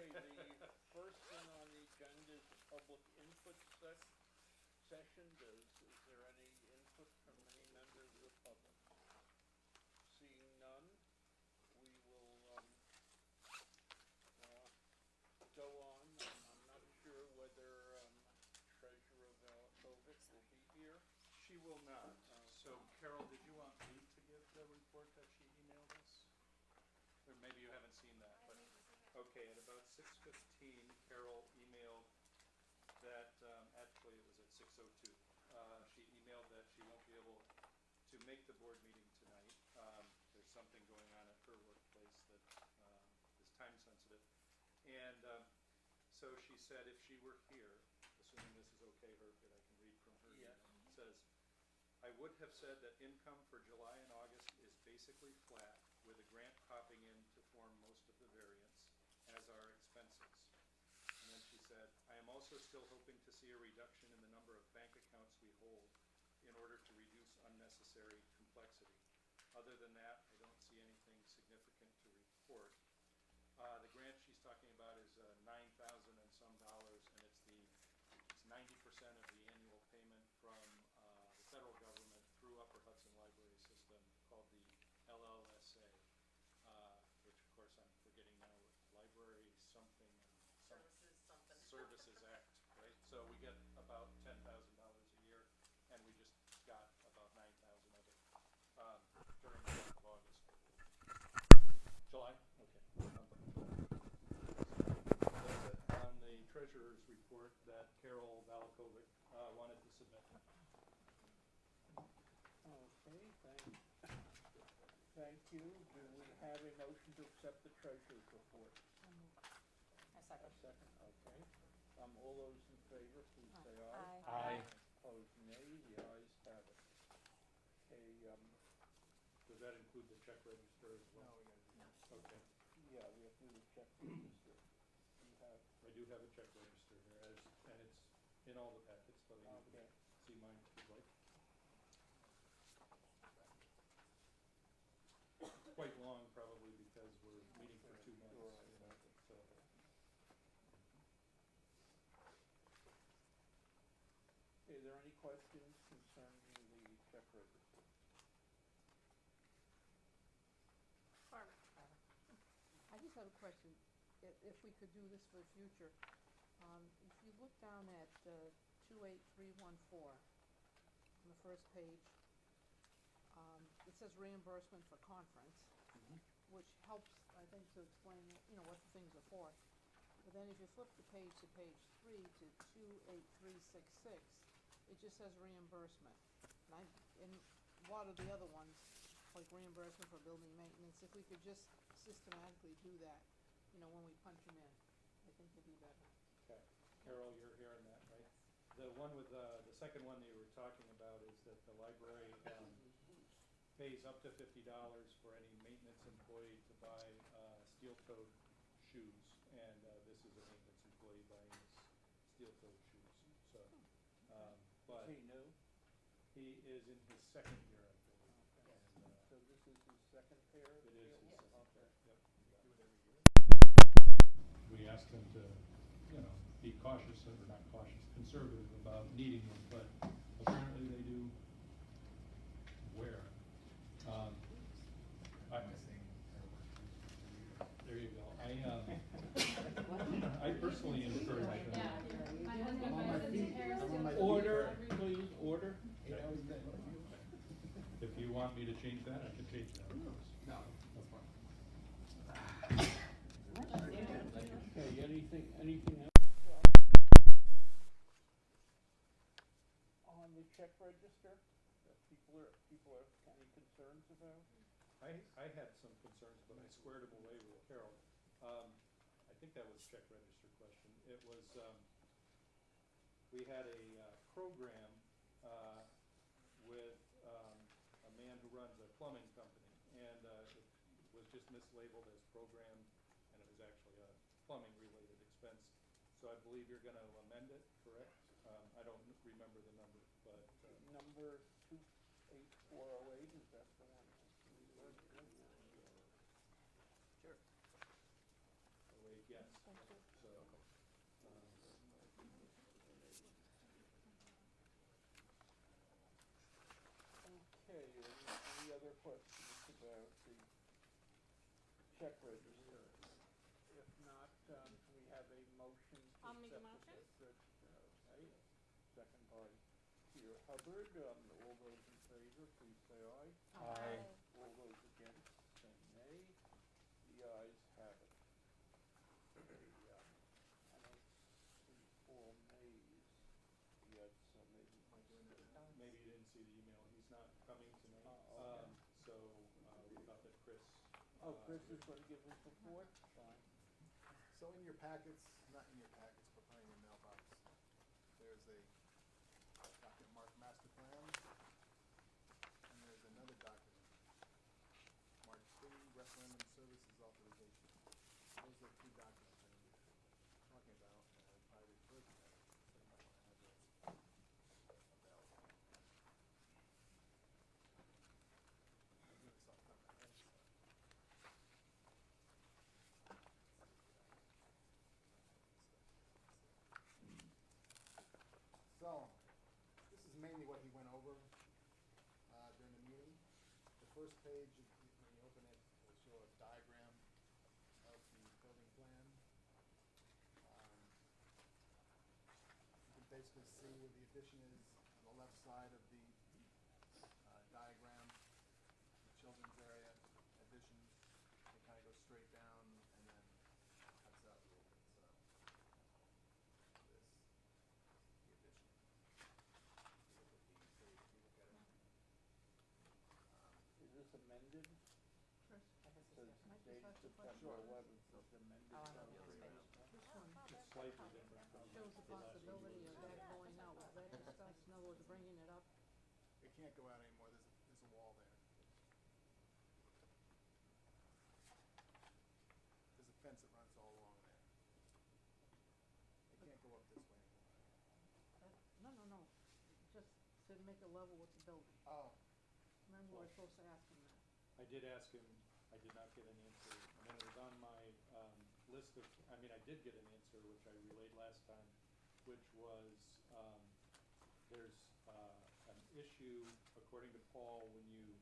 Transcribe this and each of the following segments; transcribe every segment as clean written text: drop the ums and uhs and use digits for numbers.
Okay, the first thing on the agenda is the public input session. Is there any input from any members of the public? Seeing none, we will, go on. I'm not sure whether, Treasurer Valakovic will be here. She will not. So Carol, did you want me to give the report that she emailed us? Or maybe you haven't seen that, but, okay, at about 6:15, Carol emailed that, actually it was at 6:02. She emailed that she won't be able to make the board meeting tonight. There's something going on at her workplace that is time sensitive. And so she said if she were here, assuming this is okay, Herb, that I can read from her email. Yes. It says, I would have said that income for July and August is basically flat, with a grant popping in to form most of the variance, as are expenses. And then she said, I am also still hoping to see a reduction in the number of bank accounts we hold in order to reduce unnecessary complexity. Other than that, I don't see anything significant to report. The grant she's talking about is $9,000 and some dollars, and it's 90% of the annual payment from the federal government through Upper Hudson Library System, called the LLSA, which of course I'm forgetting now, with Library something Services Act, right? So we get about $10,000 a year, and we just got about $9,000 of it during the month of August. July? Okay. That's it on the treasurer's report that Carol Valakovic wanted to submit. Okay, thank you. Do we have a motion to accept the treasurer's report? A second. A second, okay. All those in favor, please say aye. Aye. Opposed, nay. The ayes have it. Okay, Does that include the check register as well? No. Okay. yeah, we have to do the check register. You have, I do have a check register here, and it's in all the packets, but you okay. can see mine if you'd like. Quite long, probably, because we're meeting for 2 months. Sure. You know, so. Are there any questions concerning the check register? I just have a question, if we could do this for the future. If you look down at 28314, on the first page, it says reimbursement for conference, which helps, I think, to explain, what the things are for. But then if you flip the page to page 3 to 28366, it just says reimbursement. And a lot of the other ones, like reimbursement for building maintenance, if we could just systematically do that, when we punch them in, I think it'd be better. Okay. Carol, you're hearing that, right? The one with the second one that you were talking about is that the library pays up to $50 for any maintenance employee to buy steel-toed shoes, and this is a maintenance employee buying his steel-toed shoes. So, but Is he new? he is in his second year, I believe. Okay. And, So this is his second pair of it is his heels? second Okay. pair. Yep. Do it every year? We asked him to, be cautious, or not cautious, conservative about needing them, but apparently they do wear. There you go. I personally encourage them. My husband buys it in pairs too. Order, please, order. If you want me to change that, I can change that. No, that's fine. Okay, anything else? On the check register, that people have any concerns about? I had some concerns, but I squared them away with Carol. I think that was a check register question. It was, we had a program with a man who runs a plumbing company, and it was just mislabeled as program, and it was actually a plumbing-related expense. So I believe you're going to amend it, correct? I don't remember the number, but Number 28408, is that the one? Sure. yes. Thank you. So, Okay, any other questions about the check register? If not, can we have a motion to I'll make a accept the motion. check register? Okay, second by Peter Hubbard, all those in favor, please say aye. Aye. All those against, say nay. The ayes have it. Okay, I don't see all nays yet, so maybe. maybe you didn't see the email, he's not coming tonight. Oh, okay. So, we thought that Chris. Oh, Chris is gonna give his report? Fine. So in your packets, not in your packets, but probably in your mailbox, there's a document marked master plan, and there's another document marked pre-referendum services authorization. Those are the two documents I'm gonna be talking about, and I probably referred to them, so you might wanna have those available. I'm doing this off the top of my head, so. So, this is mainly what he went over during the meeting. The first page, when you open it, will show a diagram of the building plan. You can basically see where the addition is on the left side of the diagram, the children's area, additions. It kind of goes straight down and then cuts out a little bit, so this, the addition. You look at the page, you look at it. Is this amended? Chris, Says I just dated asked a September question. 11th, is amended Oh, I from have the other previous page. one? This one It's slightly different from shows the the last possibility email. of that going out, was that discussed, in other words, bringing it up? It can't go out anymore, there's a wall there. There's a fence that runs all along there. It can't go up this way anymore. No, just to make it level with the building. Oh, Remember, we were supposed to ask him that. I did ask him, I did not get an answer, and then it was on my, list of, I mean, I did get an answer, which I relayed last time, which was, there's, an issue, according to Paul, when you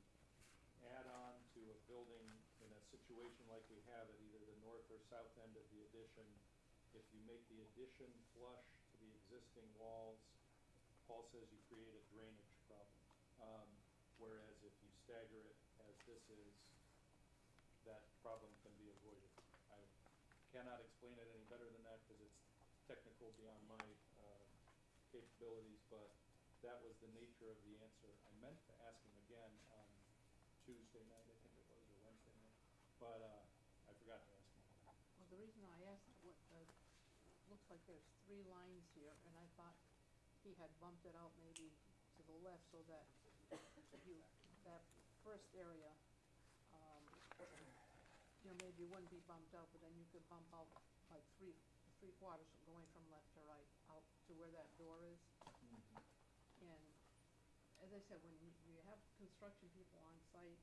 add on to a building in a situation like we have at either the north or south end of the addition, if you make the addition flush to the existing walls, Paul says you create a drainage problem. Whereas if you stagger it as this is, that problem can be avoided. I cannot explain it any better than that because it's technical beyond my capabilities, but that was the nature of the answer. I meant to ask him again on Tuesday night, I think it was, or Wednesday night, but I forgot to ask him. Well, the reason I asked, looks like there's 3 lines here, and I thought he had bumped it out maybe to the left so that that first area, maybe wouldn't be bumped out, but then you could bump out like 3/4 going from left to right, out to where that door is. And as I said, when you have construction people on site,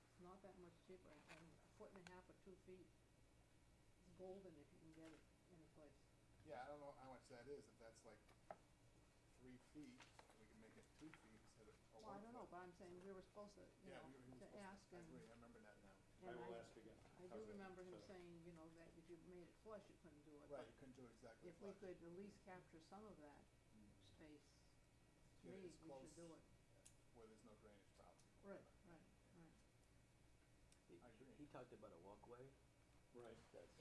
it's not that much cheaper, and 1.5 or 2 feet is golden if you can get it anyplace. yeah, I don't know how much that is, if that's like 3 feet, we can make it 2 feet instead of, or 1 foot. Well, I don't know, but I'm saying we were supposed to, Yeah, we were to supposed ask, I and, agree, I remember that now. I and will ask again. I do How's that? remember him So- saying, that if you made it flush, you couldn't do it. Right, but you couldn't do it exactly if we flush. could at least capture some of that space, to Get me, it we as should close do it. where there's no drainage problem. Right. I agree. He talked about a walkway. Right. That's,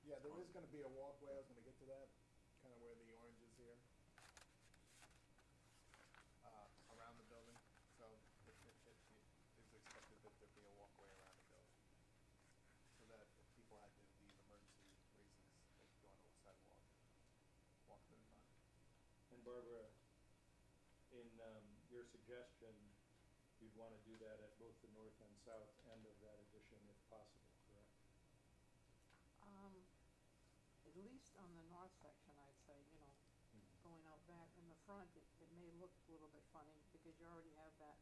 Yeah, there is gonna be a walkway, I was gonna get to that, kinda where the orange is here. Around the building, so it is expected that there be a walkway around the building. So that if people had to leave emergency reasons, they could go onto a sidewalk, walk to the front. And Barbara, in your suggestion, you'd want to do that at both the north and south end of that addition if possible, correct? At least on the north section, I'd say, going out back. In the front, it may look a little bit funny because you already have that.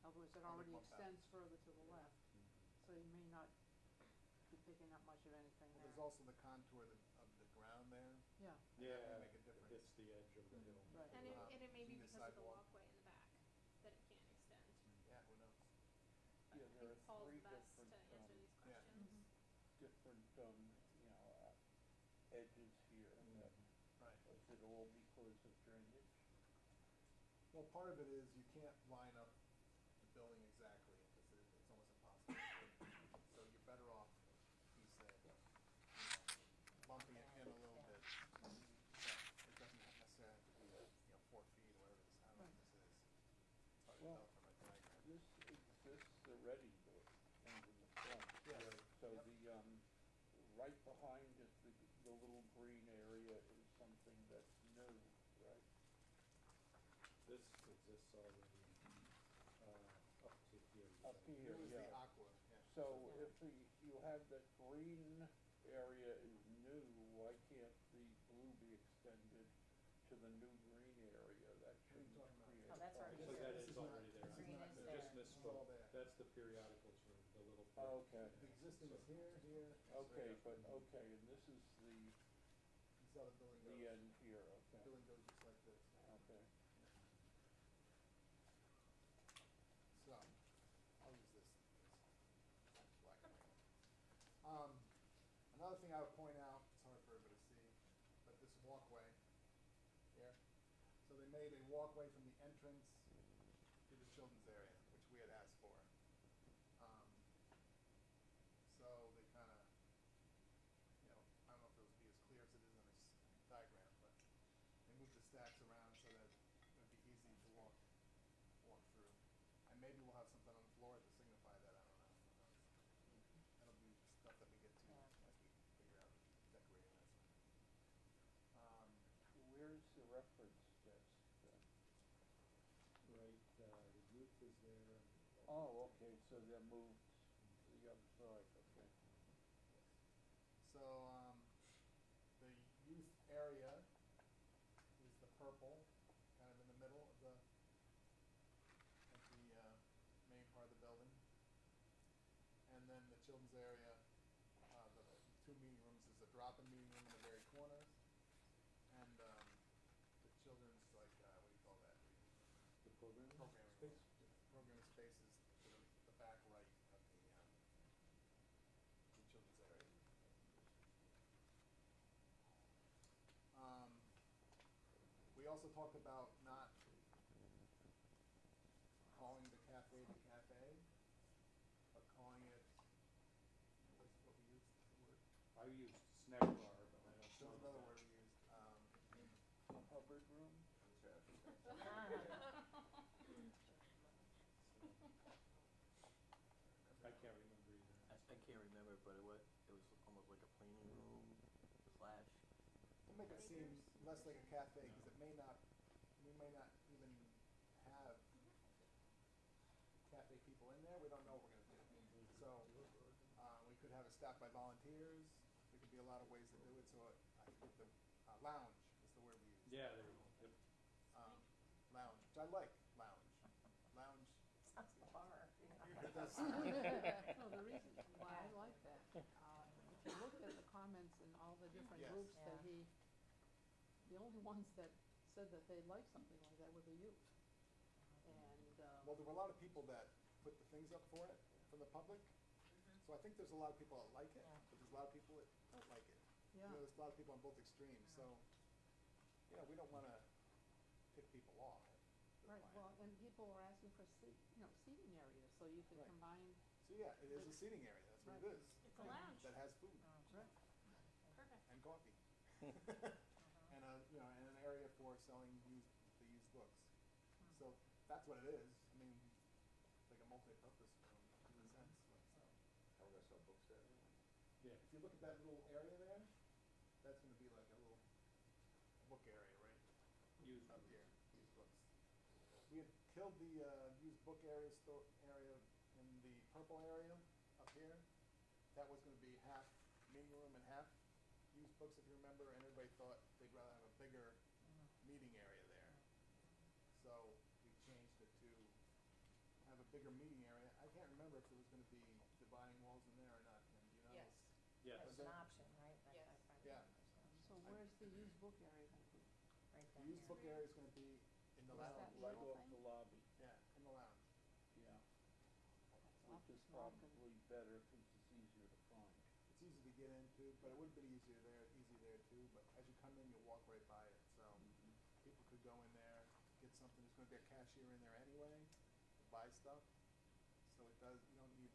In other words, it already bump out. extends further to the left, so you may not be picking up much of anything there's also the contour of the ground there. Yeah, Yeah, That may make a it difference. hits the edge of the hill. right. And it may be Using the because of the sidewalk. walkway in the back, that it can't extend. Yeah, who knows? Yeah, I there think are Paul's three best to different, answer these yeah. questions. different, edges here. That, Right. is it all because of drainage? Well, part of it is you can't line up the building exactly, because it's almost impossible. So you're better off, he said, bumping it in a little bit. But it doesn't necessarily have to be, 4 feet or whatever this, I don't know what this is. It's hard to Well, tell from my diagram. This exists already, the things in the front. Yes. So Yep. right behind it, the little green area is something that's new, right? This exists already, up to here. you Up said. here, Here was the yeah. aqua, yeah. So if you have that green area is new, why can't the blue be extended to the new green area? That What are you shouldn't talking about? create Oh, a that's already problem. So that This is is not- already there. this is Green not is there. there. Just This is all misspoke. there. That's the periodicals for the little. Okay. The existing is here, here. and Okay, straight but, up. okay, and this is This is how the building the goes. end here, The okay, building goes just like this. okay. So, I'll use this black and white. Another thing I would point out, it's hard for everybody to see, but this walkway here. So they made a walkway from the entrance to the children's area, which we had asked for. So they kinda, I don't know if it would be as clear as it is on this diagram, but they moved the stacks around so that it would be easy to walk through. And maybe we'll have something on the floor to signify that, I don't know, who knows. That'll be stuff that we get to as we figure out decorating that stuff. Where's the reference desk then? Right, the youth is there. Oh, okay, so they're moved to the other side, okay. So, the youth area is the purple, kind of in the middle of the main part of the building. And then the children's area, the 2 meeting rooms is a drop-in meeting room in the very corner. And, the children's, what do you call that? The program. Programming space? room. Programming spaces to the back right of the children's area. We also talked about not calling the cafe, but calling it, what's what we used, the word? I used snack bar, but I don't There know. was another word we used, Hubbard room? I can't remember either. I can't remember, but it was almost like a cleaning room slash. to make it seem less like a cafe, because we may not even have cafe people in there, we don't know what we're gonna do. So, we could have it staffed by volunteers, there could be a lot of ways to do it, so I think the, lounge is the word we use. Yeah, there we go. Yep. Lounge, which I like, lounge. Lounge, Sounds like a bar. it does. No, the reason why I like that, if you look at the comments in all the different Yes. groups that Yeah. the only ones that said that they liked something like that were the youth. And, Well, there were a lot of people that put the things up for it, from the public. So I think there's a lot of people that like it, Yeah. but there's a lot of people that don't like it. yeah, There's a lot of people on both extremes, so, we don't wanna pick people off. right, well, and people were asking for seating areas, so you could Right. combine, So yeah, it is a seating area, that's what it Right. is. It's a lounge. That has food right, Perfect. and coffee. And and an area for selling the used books. So that's what it is, I mean, it's like a multi-purpose room in a sense, so. How we gonna sell books there? Yeah. If you look at that little area there, that's gonna be like a little book area, right? Used Up here, used books. We had killed the, used book area in the purple area up here. That was gonna be half meeting room and half used books, if you remember, and everybody thought they'd rather have a bigger meeting area there. So we changed it to have a bigger meeting area. I can't remember if there was gonna be dividing walls in there or not, Kim, do you know? Yes. Yes. That's an option, right? where's the used book area gonna be? Right The down used book there. area is gonna be in the Where's lounge. that Right little off thing? the lobby, Yeah, in the lounge. yeah, That's which is small, good. probably better because it's easier to find. It's easy to get into, but it would have been easy there too, but as you come in, you'll walk right by it, so people could go in there, get something, there's gonna be a cashier in there anyway, to buy stuff. So it does, you don't need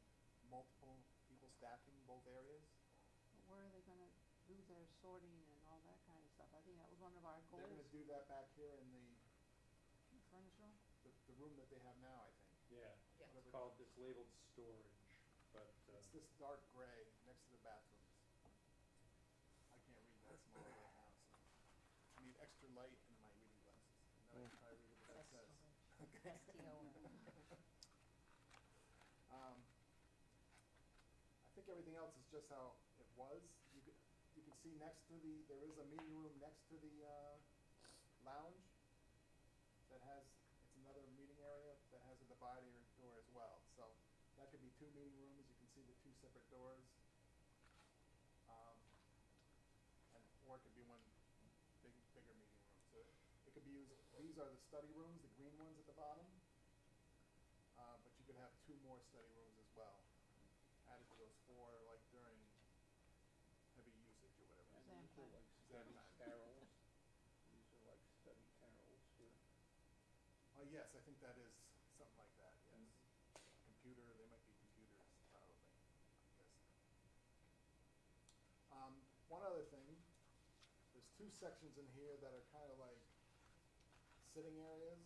multiple people staffing both areas. But where are they gonna do their sorting and all that kind of stuff? I think that was one of our goals. They're gonna do that back here in Furniture room? the room that they have now, I think. Yeah, Yeah. it's called, it's labeled storage, but, It's this dark gray next to the bathrooms. I can't read that small right now, so I need extra light in my reading glasses. Now I can try to read what that says. Okay. STOM. I think everything else is just how it was. You can see next to there is a meeting room next to the lounge that has, it's another meeting area that has a divider door as well. So that could be two meeting rooms. You can see the two separate doors. Or it could be one bigger meeting room. So it could be used, these are the study rooms, the green ones at the bottom. But you could have two more study rooms as well, added to those four, like during heavy usage or whatever. And Exam these are time. like Exam study time. carrels, these are like study carrels here. Yes, I think that is something like that, yes. Computer, they might be computers, probably, yes. One other thing, there's two sections in here that are kind of like sitting areas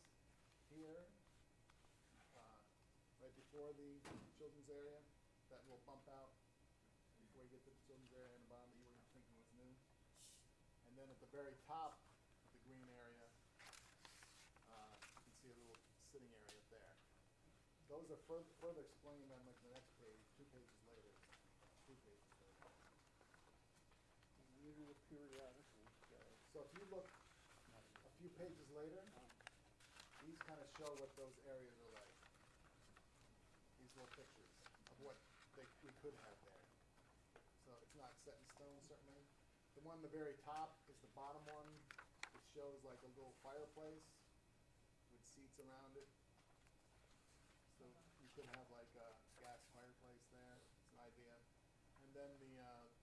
here, right before the children's area, that will bump out before you get to the children's area in the bottom that you were thinking was new. And then at the very top of the green area, you can see a little sitting area up there. Those are further explained on like the next page, 2 pages later. 3 pages later. And these are the periodicals, So if you look a few pages later, these kind of show what those areas are like. These little pictures of what we could have there. So it's not set in stone, certainly. The one at the very top is the bottom one. It shows like a little fireplace with seats around it. So you could have like a gas fireplace there. It's an idea. And then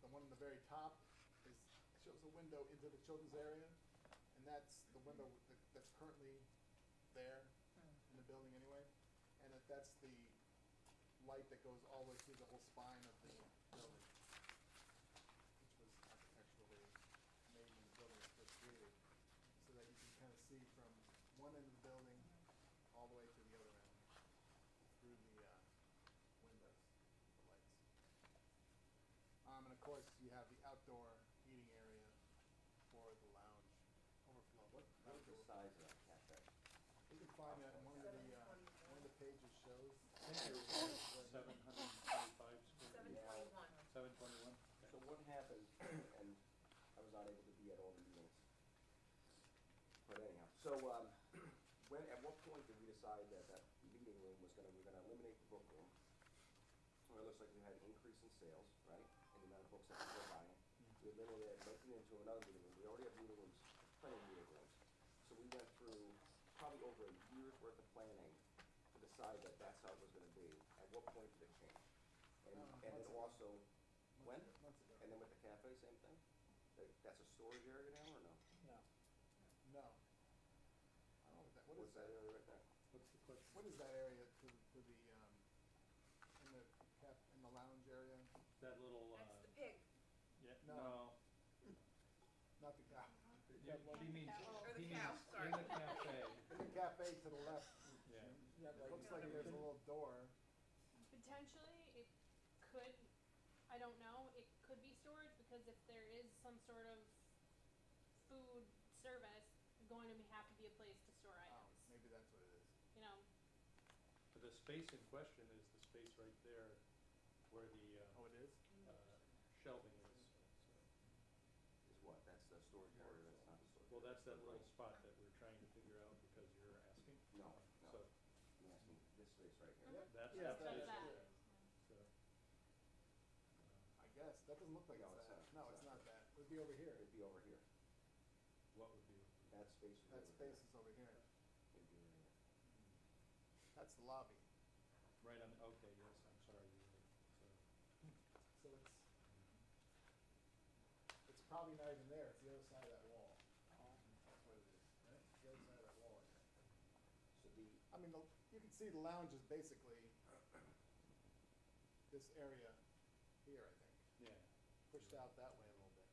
the one in the very top shows a window into the children's area, and that's the window that's currently there in the building anyway. And that's the light that goes all the way through the whole spine of the building, which was architecturally made when the building was first created, so that you can kind of see from one end of the building all the way to the other end through the windows, the lights. And of course, you have the outdoor eating area for the lounge overflow. What is the size of that cafe? You can find that in one of the pages shows. I think it was 725 square feet. 721. 721? So what happened, and I was not able to be at all the meetings, but anyhow, so, at what point did we decide that meeting room we're gonna eliminate the book room? Well, it looks like we had an increase in sales, right, in the amount of books that people are buying. We eliminated it, making it into another meeting room. We already have meeting rooms, plenty of meeting rooms. So we went through probably over a year's worth of planning to decide that that's how it was gonna be. At what point did it change? And then Months ago. also, when? Months ago. And then with the cafe, same thing? That's a storage area now, or no? No. No. I don't know what What's is that that? area right there? What's the question? What is that area to the in the lounge area? That little, That's the pig. yeah, No. no. Not the cow. She means, Or the he cow, means sorry. in the cafe, In the cafe to the left, yeah. it looks like there's a little door. Potentially, it could, I don't know, it could be storage, because if there is some sort of food service, there's going to have to be a place to store items, Maybe that's what it is. you know? But the space in question is the space right there where the Oh, it is? shelving is. Is what? That's the storage area, that's not the storage. Well, that's that area. little spot that we're trying to figure out because you're asking. No, no. So, I'm asking this space right here. Yep. that's Yeah, that that space is right that. there. So, I guess. That doesn't look like No, it's it's that. not. No, It's it's not. not that. It would be over here. It'd be over here. what would be? That space is That over space here. is over here. Would be right here. That's the lobby. Right on, okay, yes, I'm sorry, you're right. So it's probably not even there. It's the other side of that wall. That's what it is, right? It's the other side of that wall right there. So the, I mean, you can see the lounge is basically this area here, I think, Yeah, pushed out that way a little bit.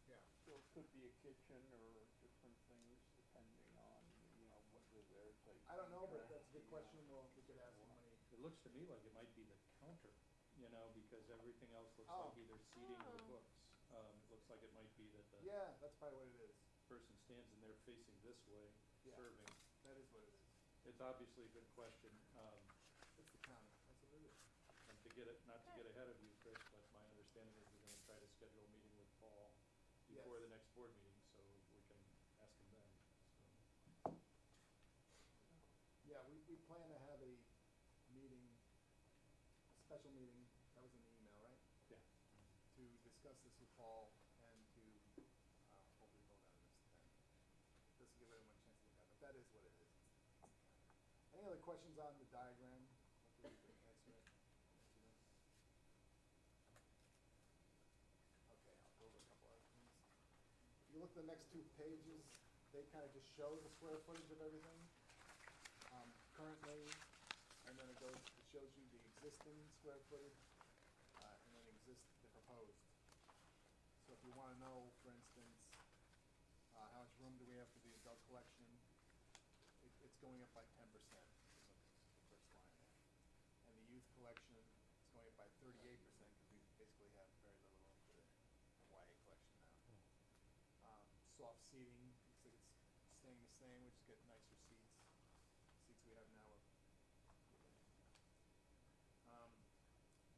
Yeah. So it could be a kitchen or different things depending on, whether there's a. I don't know, but that's a good contract, question. Well, we could ask him when he. it looks to me like it might be the counter, because everything else looks Oh. like either seating or Oh. books. It looks like it might be that the Yeah, that's probably what it is. person stands in there facing this way, Yeah. serving. That is what it is. It's obviously a good question, It's the counter. That's what it is. and to get it, not to get ahead of you, Chris, but my understanding is we're gonna try to schedule a meeting with Paul before Yes. the next board meeting, so we can ask him then, so. Yeah, we plan to have a meeting, a special meeting, that was in the email, right? Yeah. To discuss this with Paul and to, hopefully vote on this then. This will give everyone a chance to look at it, but that is what it is. Any other questions on the diagram? Hopefully we can answer it. Okay, I'll go over a couple other things. If you look at the next two pages, they kind of just show the square footage of everything. Currently, and then it shows you the existing square footage, and then the proposed. So if you wanna know, for instance, how much room do we have for the adult collection, it's going up by 10%, is the first line there. And the youth collection is going up by 38%, because we basically have very little room for the YA collection now. Soft seating, looks like it's staying the same, we just get nicer seats. Seats we have now are.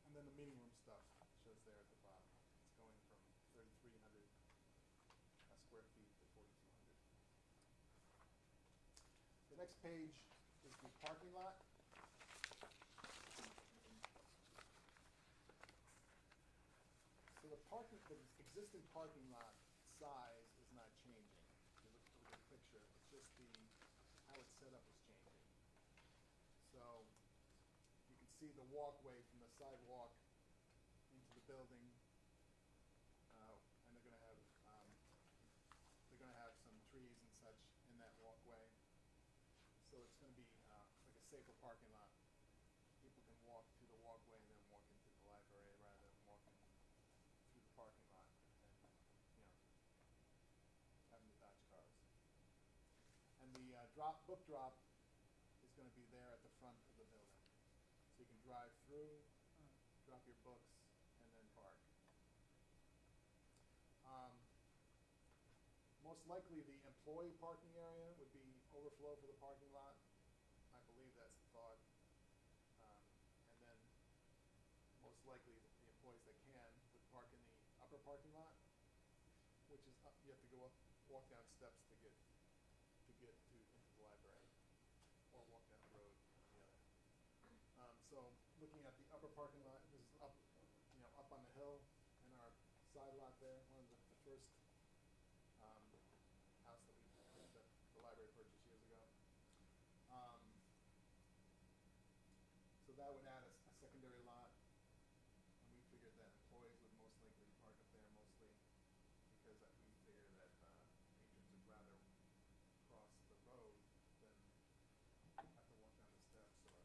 And then the meeting room stuff shows there at the bottom. It's going from 3,300 square feet to 4,200. The next page is the parking lot. So the existing parking lot size is not changing. If you look at the picture, it's just how it's set up is changing. So you can see the walkway from the sidewalk into the building, and they're gonna have some trees and such in that walkway. So it's gonna be like a safer parking lot. People can walk through the walkway and then walk into the library rather than walking through the parking lot and, having to dodge cars. And the book drop is gonna be there at the front of the building. So you can drive through, drop your books, and then park. Most likely the employee parking area would be overflow for the parking lot. I believe that's the thought. And then most likely the employees that can would park in the upper parking lot, which is up, you have to go up, walk down steps to get into the library, or walk down the road on the other. So looking at the upper parking lot, this is up, up on the hill in our side lot there, one of the first house that the library purchased years ago. So that would add a secondary lot, and we figured that employees would most likely park up there mostly because we figure that patrons would rather cross the road than have to walk down the steps or.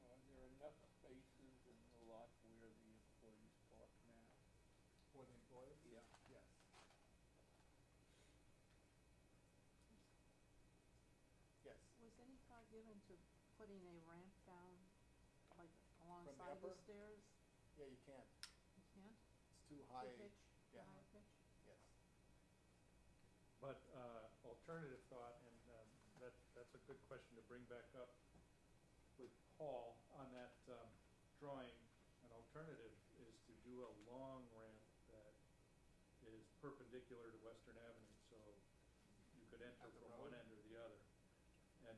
Are there enough spaces in the lot where the employees park now? For the employees? Yeah. Yes. Yes. Was any thought given to putting a ramp down, like From the alongside the upper? stairs? Yeah, you can't. You can't? It's too high. The pitch, the Yeah. high pitch? Yes. But, alternative thought, and, that's a good question to bring back up with Paul on that, drawing. An alternative is to do a long ramp that is perpendicular to Western Avenue, so you could enter At the from road? one end or the other. And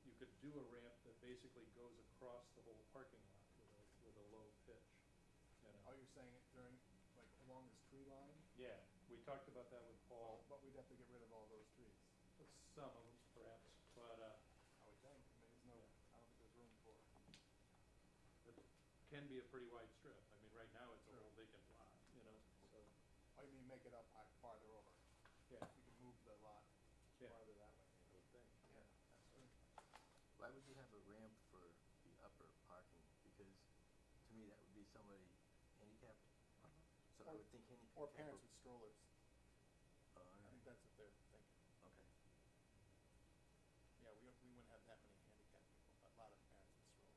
you could do a ramp that basically goes across the whole parking lot with a low pitch, Oh, you're saying it during, like, along this tree line? Yeah, we talked about that with Paul, But we'd have to get rid of all those trees, some of them perhaps, but, I would think. I mean, there's no, I don't think there's room for, it can be a pretty wide strip. I mean, right now it's a Sure. whole vacant lot, you know, so, oh, you mean make it up farther over? yeah, You could move the lot yeah, farther that way. I would think. Yeah, that's true. Why would you have a ramp for the upper parking? Because to me, that would be somebody handicapped. So I would think handicap. Or parents with strollers. Oh, all I right, think that's what they're thinking. okay. Yeah, we wouldn't have that many handicapped people, but a lot of parents with strollers.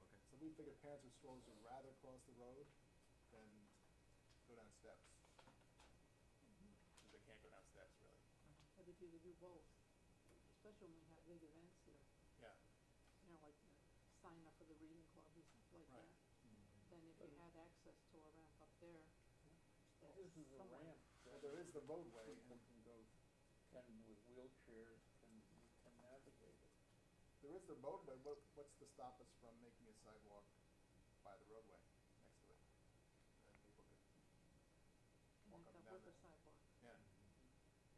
Okay. So we figured parents with strollers would rather cross the road than go down steps. Because they can't go down steps, really. But if you could do both, especially when we have big events here, Yeah. you know, like sign up for the reading club and stuff like Right. that. Then if you had access to a ramp up there, that's This is a somewhere. ramp. Well, there is the roadway, People and can go, with wheelchairs, you can navigate it. there is the roadway, what's to stop us from making a sidewalk by the roadway next to it? And then people could walk Connect up and up down with the there. sidewalk, Yeah,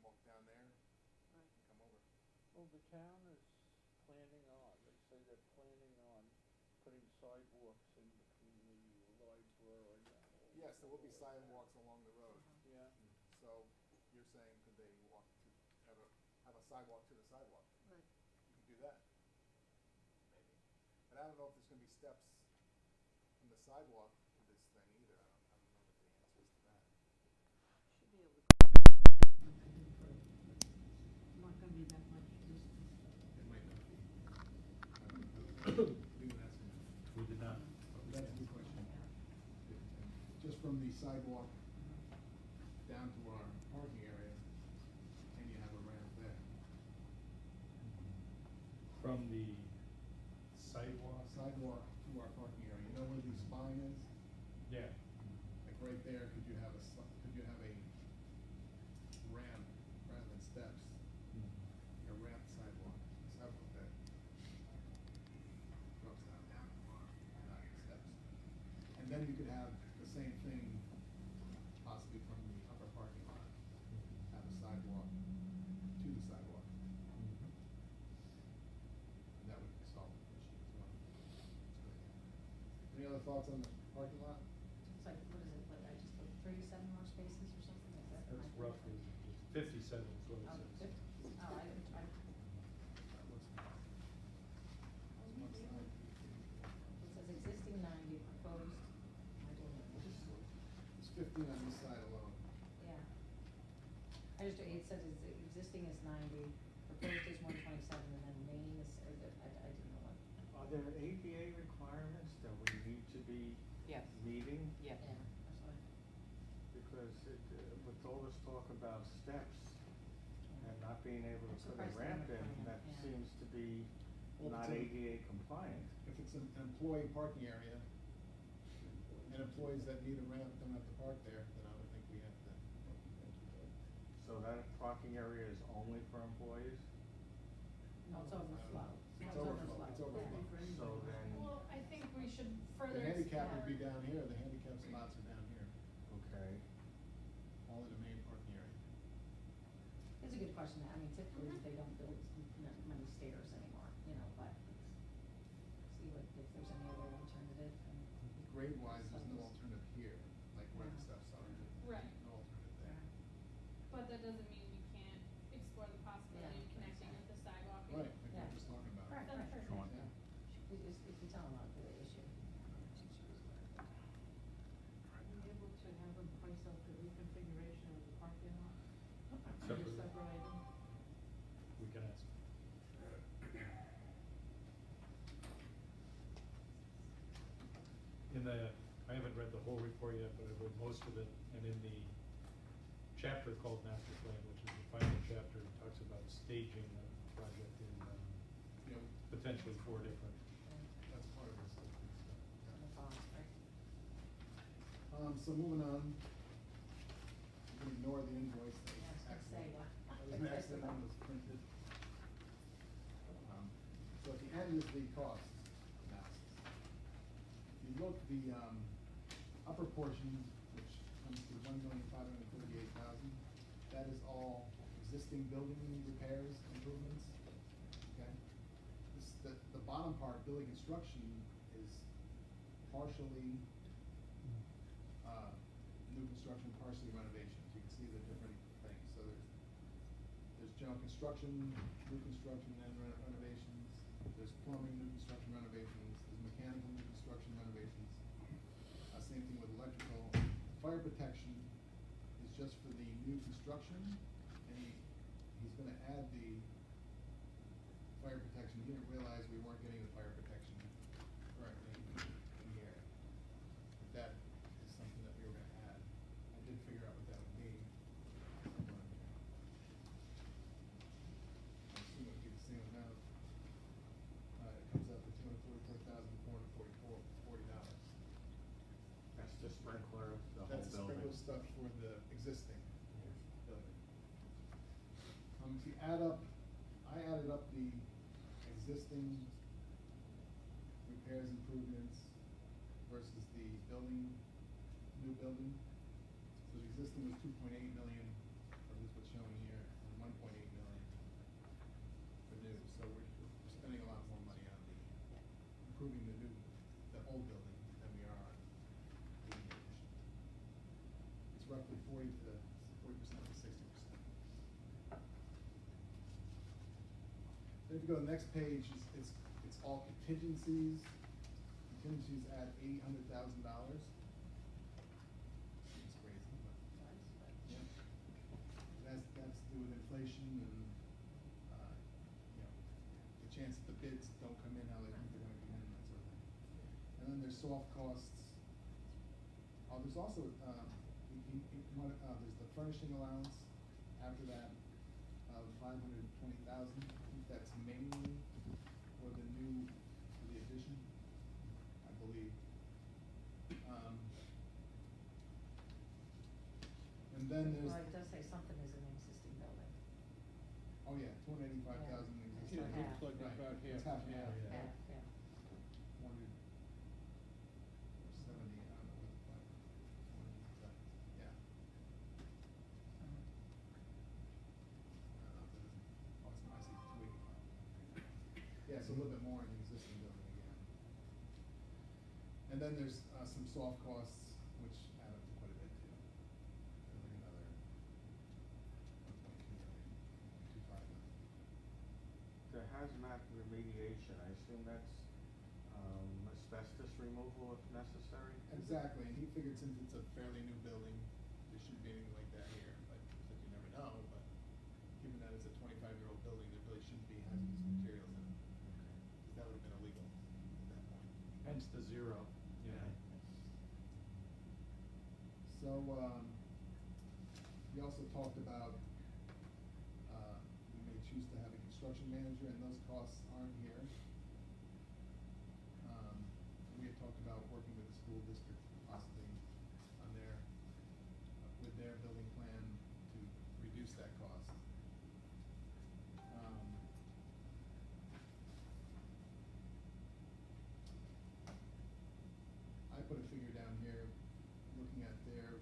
walk down there right. and come over. Well, the town is planning on, they say they're planning on putting sidewalks in between the library and all. Yes, there will be sidewalks along the road. Yeah, So you're saying could they walk to, have a sidewalk to the sidewalk? Right. You could do that. Maybe. But I don't know if there's gonna be steps from the sidewalk to this thing either. I don't know what the answer is to that. Should be able to. Not gonna be that much distance. It might not be. I don't know. We would ask him. We did not. That's a good question. Just from the sidewalk down to our parking area, and you have a ramp there. From the sidewalk? Sidewalk to our parking area, you know where the spine is? Yeah. Like right there, could you have could you have a ramp rather than steps? A ramp sidewalk that drops down the bar, not steps. And then you could have the same thing possibly from the upper parking lot, have a sidewalk to the sidewalk. And that would solve the issue as well. Any other thoughts on the parking lot? It's like, what is it, like, I just put 37 more spaces or something, is that? That's roughly 57 is what it Oh, says. 50, oh, I didn't, That looks fine. One side. it says existing 90, proposed, I don't know. It's 15 on this side alone. Yeah. I just, it says existing is 90, proposed is 127, and then main is, I didn't know what. Are there ADA requirements that we need to be Yes, meeting? yes. Yeah, that's what I, Because with all this talk about steps and not being able to I'm put a surprised they're ramp not in, doing it, that yeah. seems to be Well, not it's ADA compliant. If it's an employee parking area, and employees that need a ramp don't have to park there, then I would think we have to. So that parking area is only for employees? no, it's overflow. It's overflow, it's overflow. So then, Well, I think we should The further handicap would be explore. down here, the handicap spots are down here, okay, all in the main parking area. It's a good question, I mean, typically, they don't build many stairs anymore, you know, but see what, if there's any other alternative, and. Grade wise, there's no alternative here, like where the Yeah. steps are, Right, no alternative there. but that doesn't mean we can't explore the possibility of Yeah. connecting with the sidewalk. Right, like we Yeah. were just talking about. Right, That's right, perfect. sure. Yeah. If you tell them about the issue. Are you able to have them price out the reconfiguration of the parking lot? Separately. Just separate them? We can ask. I haven't read the whole report yet, but I've read most of it, and in the chapter called Master Plan, which is the final chapter, it talks about staging the project in Yeah, potentially 4 different. that's part of this. On the bonds, right? So moving on, you can ignore the invoice, that Yeah, I was was gonna say, excellent. wow. That was an accident when it was printed. So at the end is the cost analysis. If you look, the, upper portion, which comes to $1,538,000. That is all existing building repairs, improvements, okay? The bottom part, building construction, is partially, new construction, partially renovations. You can see the different things. So there's general construction, new construction, and renovations. There's plumbing, new construction, renovations. There's mechanical, new construction, renovations. Same thing with electrical. Fire protection is just for the new construction, and he's gonna add the fire protection. He didn't realize we weren't getting the fire protection currently in here. But that is something that we were gonna add. I did figure out what that would be. I assume it would be the same amount. It comes out to $244,440. That's the sprinkler, the whole That's the building. sprinkler stuff for the existing building. If you add up, I added up the existing repairs, improvements versus the building, new building. So the existing was 2.8 million, or this was shown here, and 1.8 million for new. So we're spending a lot more money on the improving the old building than we are on the new addition. It's roughly 40% to 60%. Then if you go to the next page, it's all contingencies. Contingencies at $800,000. Seems crazy, but yeah. That's to do with inflation and the chance that the bids don't come in how they think they're going to come in, that sort of thing. And then there's soft costs. There's also there's the furnishing allowance after that of $520,000. I think that's mainly for the addition, I believe. And then there's. Well, it does say something is an existing building. Oh yeah, 285,000 existing. It looks like Right, about it's half half and and half. half. Yeah. 170, I don't know what, yeah. Oh, it's, I see, 285. Yeah, so a little bit more in the existing building again. And then there's some soft costs, which add up to quite a bit too. There's like another 1.2 million, 1.25 million. The hazmat remediation, I assume that's asbestos removal if necessary? Exactly, and he figured since it's a fairly new building, there shouldn't be anything like that here, but said you never know, but given that it's a 25-year-old building, there really shouldn't be hazardous materials in it. Because that would have been illegal at that point. Hence the zero. Yeah. So, we also talked about, we may choose to have a construction manager, and those costs aren't here. We had talked about working with the school district possibly on with their building plan to reduce that cost. I put a figure down here, looking at their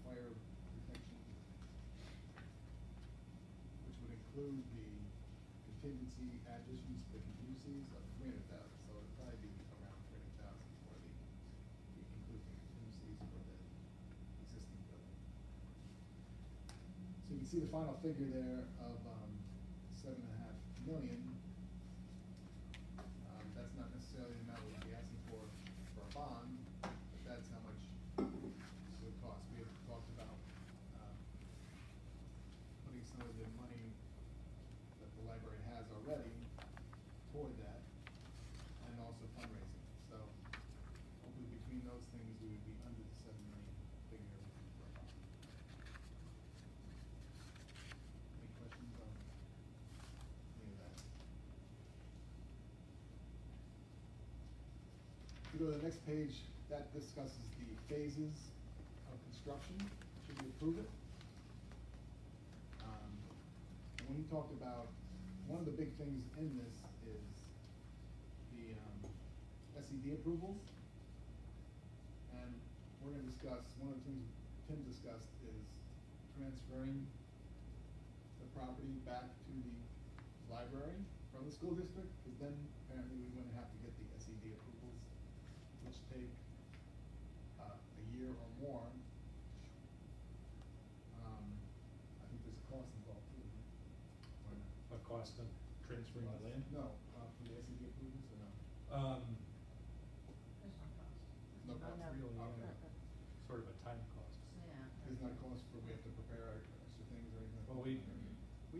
fire protection, which would include the contingency additions to the contingencies of 300,000. So it'd probably be around 300,000 for including the contingencies for the existing building. So you can see the final figure there of 7.5 million. That's not necessarily the amount we'd be asking for a bond, but that's how much it would cost. We have talked about putting some of the money that the library has already toward that, and also fundraising. So hopefully between those things, we would be under the 7 million figure we're looking for a bond. Any questions on any of that? If you go to the next page, that discusses the phases of construction, should we approve it? And when he talked about, one of the big things in this is the SED approvals. And we're gonna discuss, one of the things Tim discussed is transferring the property back to the library from the school district, because then apparently we wouldn't have to get the SED approvals, which take a year or more. I think there's a cost involved too. Or not? A cost of transferring the land? No, for the SED approvals or no? There's no cost. No I cost know. really, Okay. okay. Sort of a time cost. Yeah. There's not a cost for, we have to prepare extra things or anything? Well, we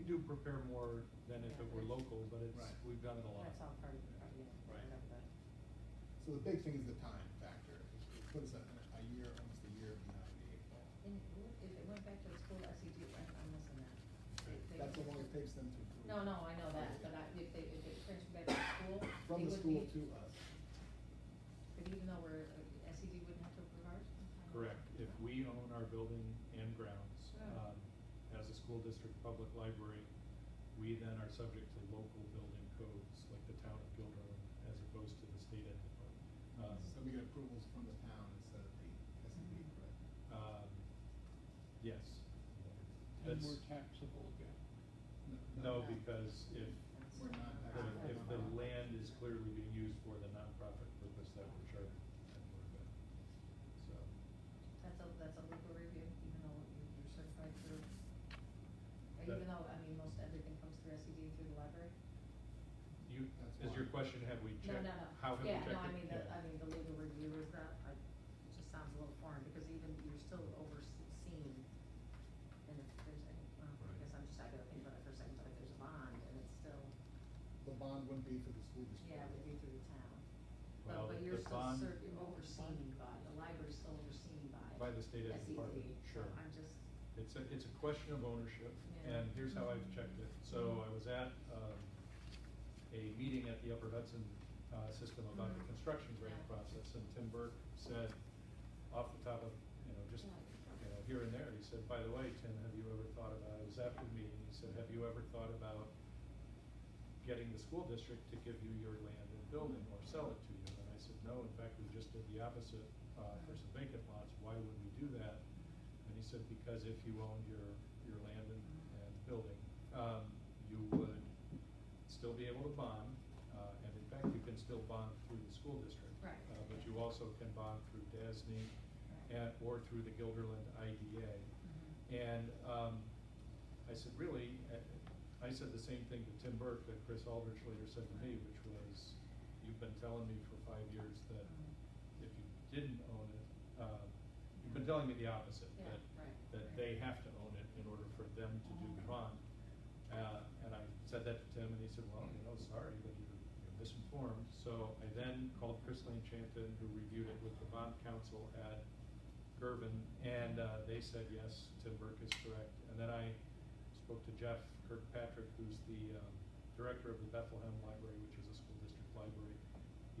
do prepare more than if it were local, but it's, Right. we've done it a lot. That's all part of it, Right. whatever that. So the big thing is the time factor. It puts us a year, almost a year behind the eight ball. And if it went back to the school SED, I'm missing that. They That's how would long have it takes them to approve. No, I know that, but if it transferred back to the school, From they the would school be, to us. but even though we're, SED wouldn't have to approve ours? Correct. If we own our building and grounds, Yeah. as a school district public library, we then are subject to local building codes, like the town of Guilderland, as opposed to the state entity. So we get approvals from the town instead of the SED, correct? Yes. And That's- we're taxable again. No, because if, We're not if the land is clearly being used for the nonprofit purpose that we're charging, then we're good. So, That's a legal review, even though you're certified through, That- even though, I mean, most everything comes through SED through the library? you, That's is your why. question, have we No, checked? no. How have we checked it? Yeah, no, Yeah. I mean, the legal review is that, it just sounds a little foreign, because even you're still overseeing, and if there's any, well, I Right. guess I gotta think about it for a second, but if there's a bond, and it's still, The bond wouldn't be for the school district. yeah, it would be through the town. Well, But you're the still bond- overseen by, the library's still overseen by. By the state ed SED, department, so sure. I'm just, It's a question of ownership, Yeah. and here's how I've checked it. So I was at, a meeting at the Upper Hudson, system about the Mhm. construction grant Yeah. process, and Tim Burke said, off the top of, just, here and there, he said, by the way, Tim, have you ever thought about, it was after the meeting, he said, have you ever thought about getting the school district to give you your land and building or sell it to you? And I said, no, in fact, we just did the opposite, for some vacant lots, why would we do that? And he said, because if you owned your land and building, you would still be able to bond, and in fact, you can still bond through the school district. Right. But you also can bond through DASNY and, or through the Guilderland IDA. And, I said, really, I said the same thing to Tim Burke that Chris Aldrich later said to me, which was, you've been telling me for 5 years that if you didn't own it, you've been telling me the opposite, Yeah, that, right, that right. they have to own it in order for them to do the bond. And I said that to Tim, and he said, well, sorry, but you're misinformed. So I then called Chris Lane Chanton, who reviewed it with the bond counsel at Gerben, and they said, yes, Tim Burke is correct. And then I spoke to Jeff Kirkpatrick, who's the director of the Bethlehem Library, which is a school district library.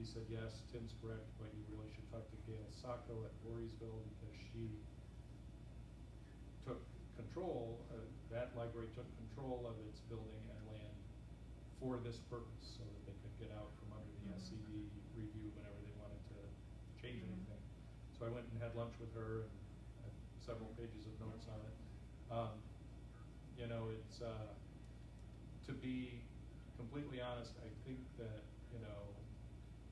He said, yes, Tim's correct, but you really should talk to Gail Sacco at Voorheesville, because she took control, that library took control of its building and land for this purpose, so that they could get out from under the SCD review whenever they wanted to change anything. So I went and had lunch with her and had several pages of notes on it. It's, to be completely honest, I think that,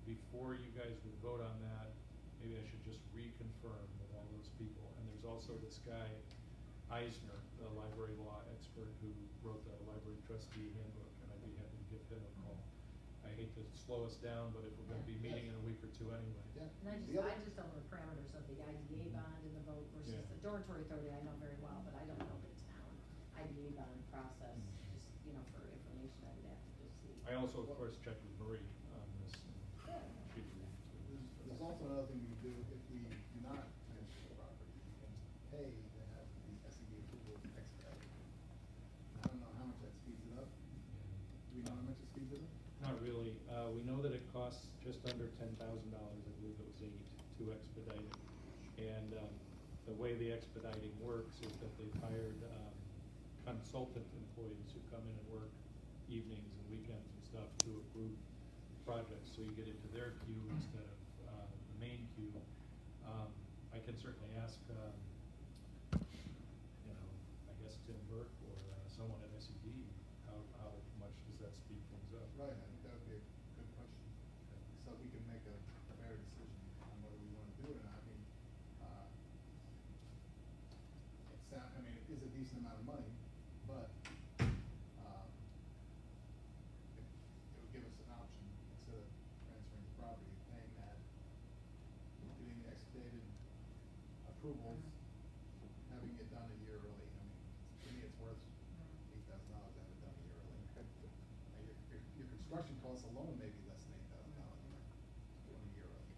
before you guys would vote on that, maybe I should just reconfirm with all those people. And there's also this guy, Eisner, the library law expert who wrote the library trustee handbook, and I'd be happy to give him a call. I hate to slow us down, but if we're gonna be meeting in a week or two anyway. Yeah. And The other- I just don't know the parameters of the IDA bond and the vote versus Yeah. the dormitory authority, I know very well, but I don't know the town IDA bond process, just, for information, I would have to just see. I also, of course, checked with Marie on this, and she agreed too. There's also another thing we do, if we do not transfer the property, we can pay to have the SED approval expedited. I don't know how much that speeds it up. Do we know how much it speeds it up? Not really. We know that it costs just under $10,000, I believe it was $8,000, to expedite it. And the way the expediting works is that they've hired consultant employees who come in and work evenings and weekends and stuff to approve projects. So you get into their queue instead of the main queue. I can certainly ask decent amount of money, but, it would give us an option, instead of transferring the property, paying that, getting the excavated approvals, having it done a year early. I mean, to me, it's worth $8,000 to have it done a year early. And your construction costs alone may be less than $8,000 doing a year early.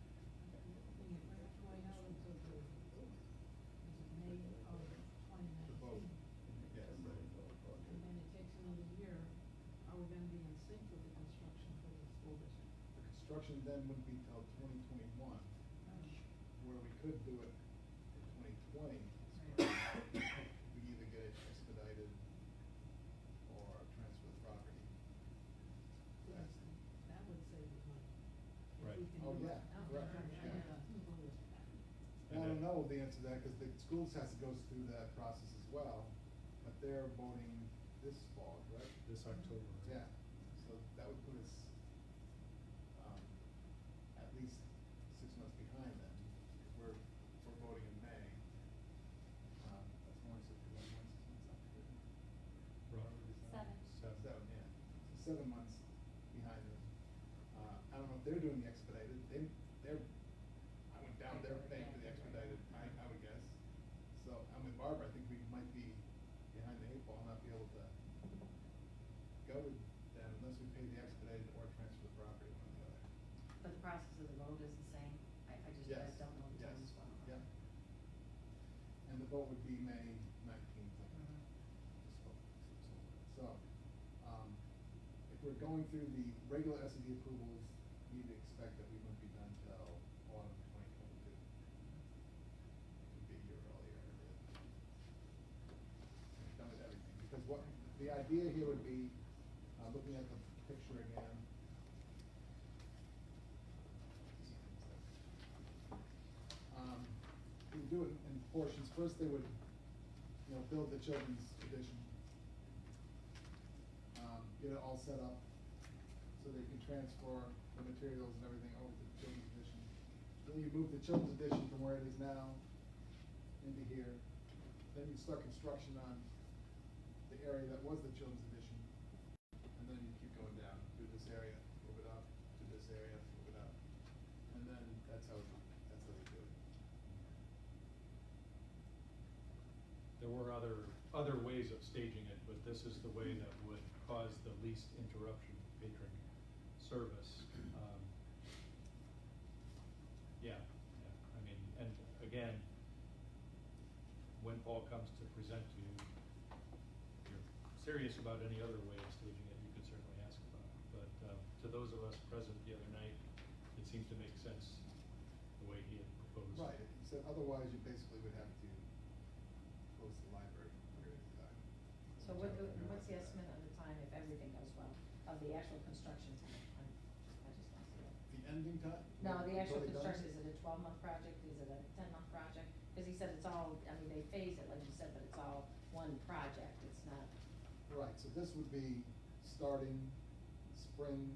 Thing is, that's why now until the, is it May of The vote, 2019? yes. And then it takes another year, are we gonna be in sync with the construction for the school district? The construction then wouldn't be till 2021, where we could do it in 2020. We either get it expedited or transfer the property. Yes, that would save us money. If Right. we can Oh, do yeah, it. right, Yeah. yeah. Yeah. I don't know the answer to that, because the schools has to go through that process as well, but they're voting this fall, correct? This October. Yeah, so that would put us, at least 6 months behind them, if we're voting in May. That's more than 6 months, 6 months after. Seven. Seven, yeah, so 7 months behind them. I don't know if they're doing the expedited, they're, I went down, they're paying for the expedited, I would guess. So, I'm with Barbara, I think we might be behind the 8 ball, not be able to go with them unless we pay the expedited or transfer the property, one or the other. But the process of the vote is the same? I just, I Yes, don't know the yes, times well. yeah. And the vote would be May 19th, I think. So, if we're going through the regular SED approvals, we'd expect that we wouldn't be done till autumn 2022. It would be a year earlier. Done with everything, because what, the idea here would be, looking at the picture again. We would do it in portions. First, they would, build the children's edition. Get it all set up so they can transfer the materials and everything over to the children's edition. Then you move the children's edition from where it is now into here. Then you start construction on the area that was the children's edition. And then you keep going down, do this area, move it up, do this area, move it up. And then that's how they do it. There were other ways of staging it, but this is the way that would cause the least interruption to patron service. Yeah, I mean, and again, when Paul comes to present to you, if you're serious about any other way of staging it, you could certainly ask about it. But to those of us present the other night, it seemed to make sense the way he had proposed. Right, he said otherwise you basically would have to close the library period of time. So what's the estimate of the time, if everything goes well, of the actual construction time? I just want to see that. The ending time? No, the actual Already done? construction, is it a 12-month project, is it a 10-month project? Because he said it's all, I mean, they phase it, like you said, but it's all one project, it's not, Right, so this would be starting spring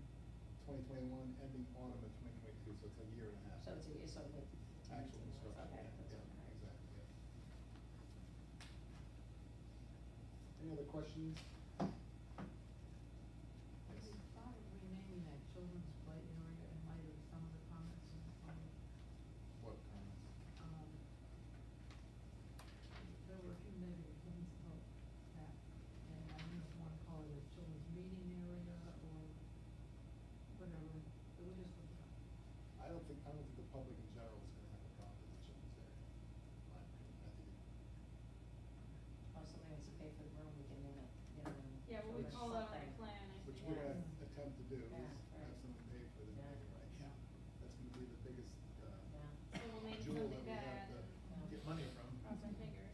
2021, ending autumn of 2022, so it's a year and a half. so it's sort of like. Actual construction, Okay, yeah, that's yeah, okay. exactly, yeah. Any other questions? Yes. We thought of renaming that children's play area in light of some of the comments in the public. What comments? There were a few negative things about that, and I didn't want to call it a children's meeting area or whatever, so we just looked it up. I don't think the public in general is gonna have a problem with the children's area, in my opinion. I think Oh, somebody wants to pay for the room, we can name it, Yeah, well, we children's call that on something. the plan, I which think. we're gonna attempt to do, is Yeah, have right. someone pay for the Yeah. naming rights. Yeah. That's gonna be the biggest, Yeah. So we'll name jewel something that we have bad to and get money from. cross our fingers.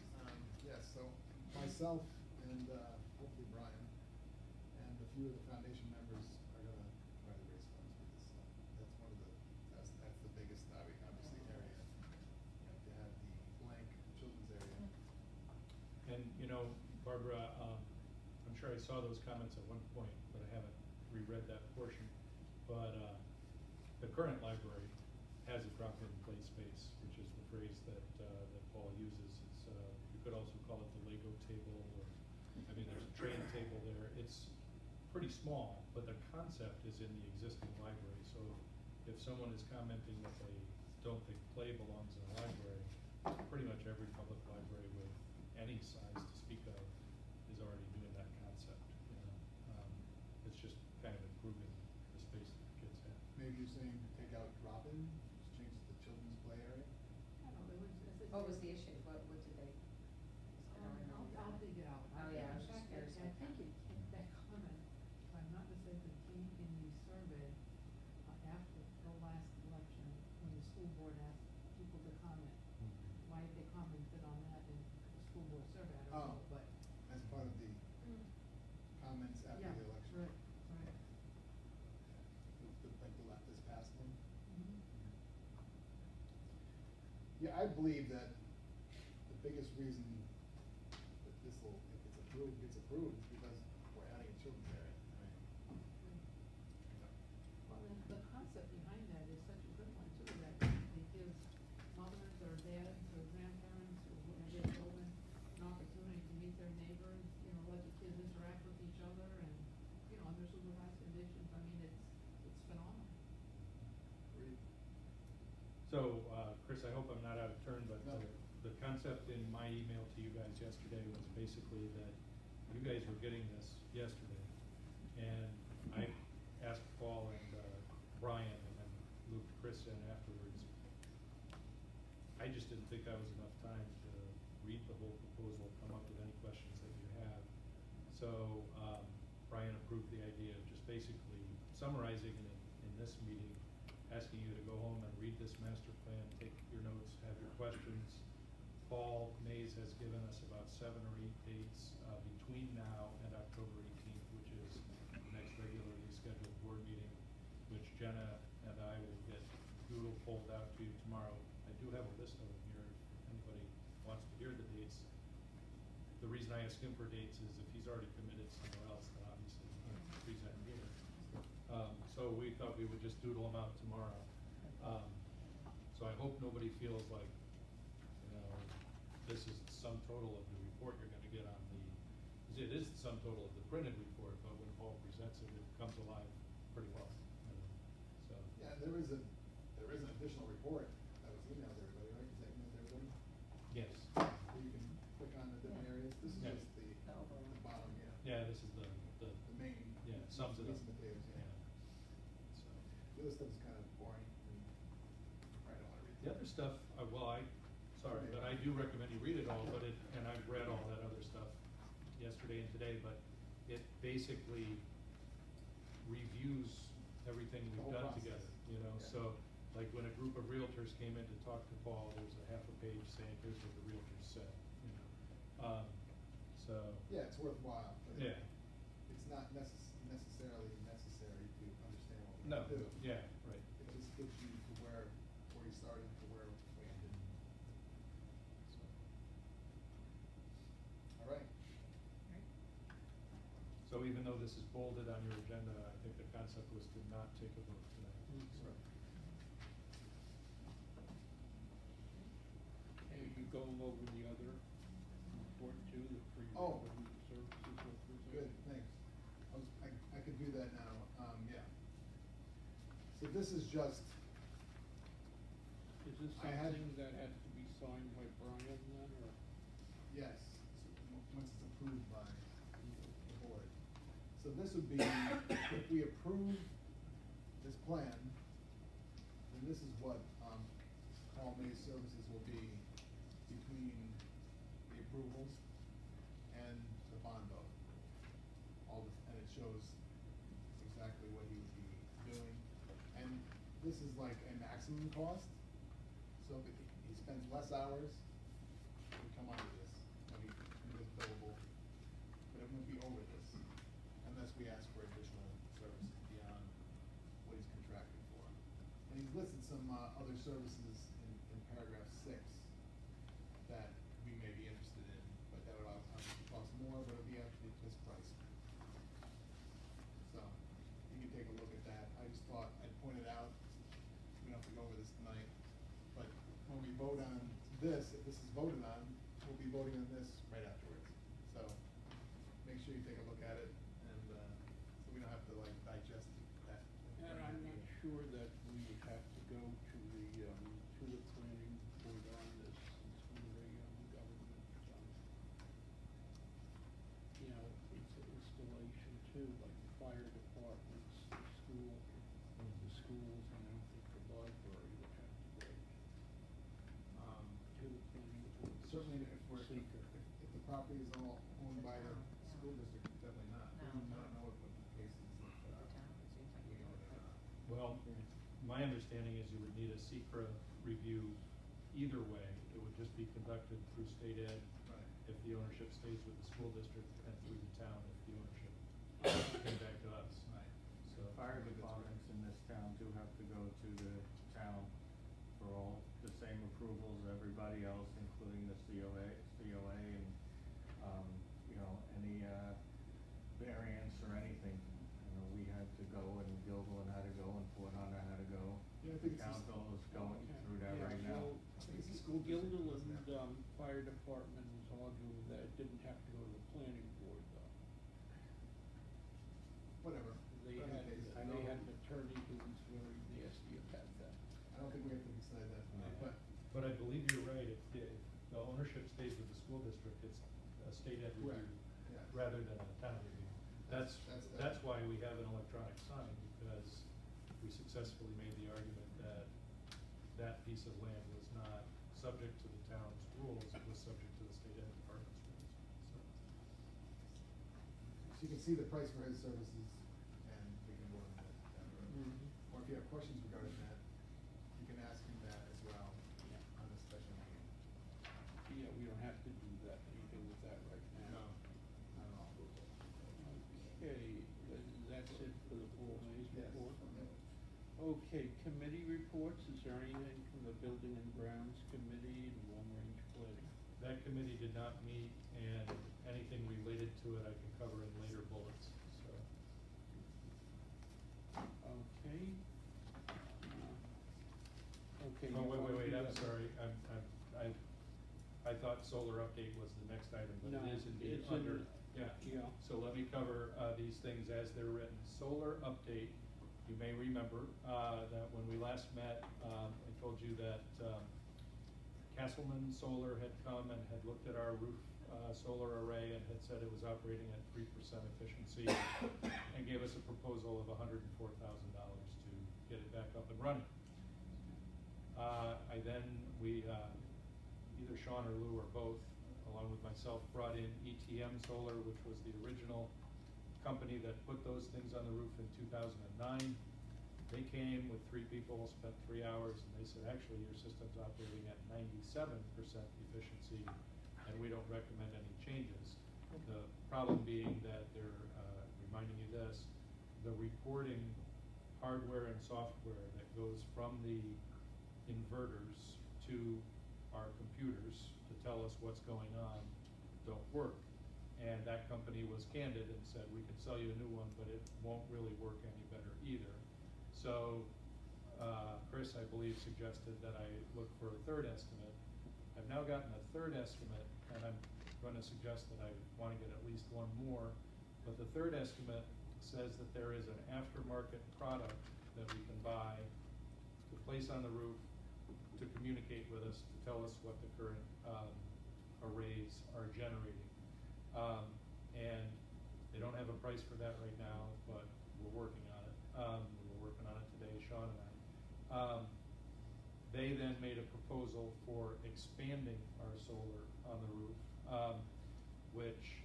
Yes, so myself and, hopefully Brian, and a few of the foundation members are gonna try to raise funds for this. That's one of the, that's the biggest, obviously, area, to have the blank children's area. And, Barbara, I'm sure I saw those comments at one point, but I haven't reread that portion. But the current library has a drop-in play space, which is the phrase that Paul uses. It's, you could also call it the Lego table mean, there's a train table there, it's pretty small, but the concept is in the existing library, so if someone is commenting that they don't think play belongs in a library, pretty much every public library with any size to speak of is already doing that concept, you know? It's just kind of improving the space that the kids have. Maybe you're saying take out drop-in, just change it to children's play area? I don't know, there was, What was the issue? What did they? I don't remember that. I'll dig it out. Oh, yeah, I was In just fact, curious I about think that. that comment, if I'm not mistaken, came in the survey after the last election, when the school board asked people to comment. Why they commented on that in the school board survey, I don't know, Oh. but. As part of the comments after Yeah, the election? right, right. Like the this past one? Mhm. Yeah, I believe that the biggest reason that this will, if it's approved, gets approved, is because we're adding a children's area. I mean, you know, Well, the concept behind that is such a good one too, that it gives mothers or dads or grandparents or whatever children an opportunity to meet their neighbors, you know, let the kids interact with each other and, you know, under supervised conditions. I mean, it's phenomenal. agreed. So, Chris, I hope I'm not out of turn, but No. the concept in my email to you guys yesterday was basically that you guys were getting this yesterday. And I asked Paul and Brian and then looped Chris in afterwards. I just didn't think that was enough time to read the whole proposal, come up with any questions that you have. So, Brian approved the idea of just basically summarizing it in this meeting, asking you to go home and read this master plan, take your notes, have your questions. Paul Mays has given us about 7 or 8 dates between now and October 18th, which is the next regularly scheduled board meeting, which Jenna and I will get doodle pulled out to you tomorrow. I do have a list of them here if anybody wants to hear the dates. The reason I ask him for dates is if he's already committed somewhere else, then obviously he can't present here. So we thought we would just doodle them out tomorrow. So I hope nobody feels like, you know, this is the sum total of the report you're gonna get on the, 'cause it is the sum total of the printed report, but when Paul presents it, it comes alive pretty well, you know, so. Yeah, there is an additional report that was emailed to everybody, right? Is that emailed to everybody? Yes, Where you can click on the different Yeah. areas? This is Yeah. just the bottom, yeah. yeah, this is the, The main. yeah, sums it up. meats and potatoes, Yeah. yeah. So. The other stuff is kind of boring and I don't wanna read. The other stuff, sorry, but I do recommend you read it all, but and I've read all that other stuff yesterday and today, but it basically reviews everything The we've whole done process. together, you know, Yeah. so, like, when a group of realtors came in to talk to Paul, there was a half a page saying, here's what the realtors said, you know, so. Yeah, it's worthwhile, but Yeah. it's not necessarily necessary to understand what we No, do. yeah, right. It just gets you to where you started to where we ended. So. All right. So even though this is bolded on your agenda, I think the concept was to not take a vote tonight. So. Are you going over the other report too, the free Oh. revenue services authorization? Good, thanks. I could do that now, yeah. So this is just, Is this I had- something that has to be signed by Brian then, or? yes, once it's approved by the board. So this would be, if we approve this plan, then this is what, Paul May's services will be between the approvals and the bond vote. And it shows exactly what he would be doing. And this is like a maximum cost, so if he spends less hours, we come under this, when he is billable, but it won't be over this, unless we ask for additional services beyond what he's contracted for. And he's listed some, other services in paragraph 6 that we may be interested in, but that would obviously cost more, but it'd be actually at this price. So, you can take a look at that. I just thought I'd point it out. We don't have to go over this tonight. But when we vote on this, if this is voted on, we'll be voting on this right afterwards. So, make sure you take a look at it, and, so we don't have to like digest that. And I'm not sure that we have to go to the planning board on this, since we're a government, you know, it's an installation too, like the fire departments, the schools, and I don't think the library would have to go to the planning board. Certainly, if we're, Seeker. if the property is all owned by the school district, definitely not. No. I don't know what the case is, The town, it seems like we you can don't. look it up. Well, my understanding is you would need a secra review either way. It would just be conducted through state ed Right. if the ownership stays with the school district, and through the town if the ownership came back to us. Right. So, Fire I think that's departments in this town do have to go to the town for all the same approvals as everybody else, including the COA, and, you know, any, variance or anything. You know, we had to go, and Gilboa had to go, and Fort Hunter had to go. Yeah, I think it's just- Council is going Okay. through that Yeah, right now. well, I think it's the school district that does Gilderland, that. fire department was arguing that it didn't have to go to the planning board though. Whatever. They Whatever had, the case. they had an attorney who was very nasty about that. I don't think we have to decide that tonight, but but I believe you're right, if the ownership stays with the school district, it's a state ed review Correct. Yeah. rather than a town review. That's That's why we have an electronic sign, because we successfully made the argument that that piece of land was not subject to the town's rules, it was subject to the state ed department's rules, so. so you can see the price for his services, and we can vote on that down the road. Or if you have questions regarding that, you can ask him that as well Yeah. on the special meeting. Yeah, we don't have to do that, anything with that right now. Not at all. Okay, that's it for the Paul Mays Yes. report? Yep. Okay, committee reports, is there anything from the Building and Grounds Committee and Long Range Planning? That committee did not meet, and anything related to it I can cover in later bullets, so. Okay. Okay. Oh, you wanna wait, do I'm that? sorry, I thought solar update was the next item, but No, it is indeed it's in under, the- yeah. Yeah. So let me cover, these things as they're written. Solar update, you may remember, that when we last met, I told you that, Castleman Solar had come and had looked at our roof, solar array and had said it was operating at 3% efficiency and gave us a proposal of $104,000 to get it back up and running. Either Sean or Lou or both, along with myself, brought in ETM Solar, which was the original company that put those things on the roof in 2009. They came with 3 people, spent 3 hours, and they said, actually, your system's operating at 97% efficiency, and we don't recommend any changes. The problem being that they're reminding you this, the reporting hardware and software that goes from the inverters to our computers to tell us what's going on don't work. And that company was candid and said, we can sell you a new one, but it won't really work any better either. So Chris, I believe, suggested that I look for a third estimate. I've now gotten a third estimate, and I'm going to suggest that I want to get at least one more. But the third estimate says that there is an aftermarket product that we can buy to place on the roof to communicate with us, to tell us what the current arrays are generating. And they don't have a price for that right now, but we're working on it. We're working on it today, Sean and I. They then made a proposal for expanding our solar on the roof, which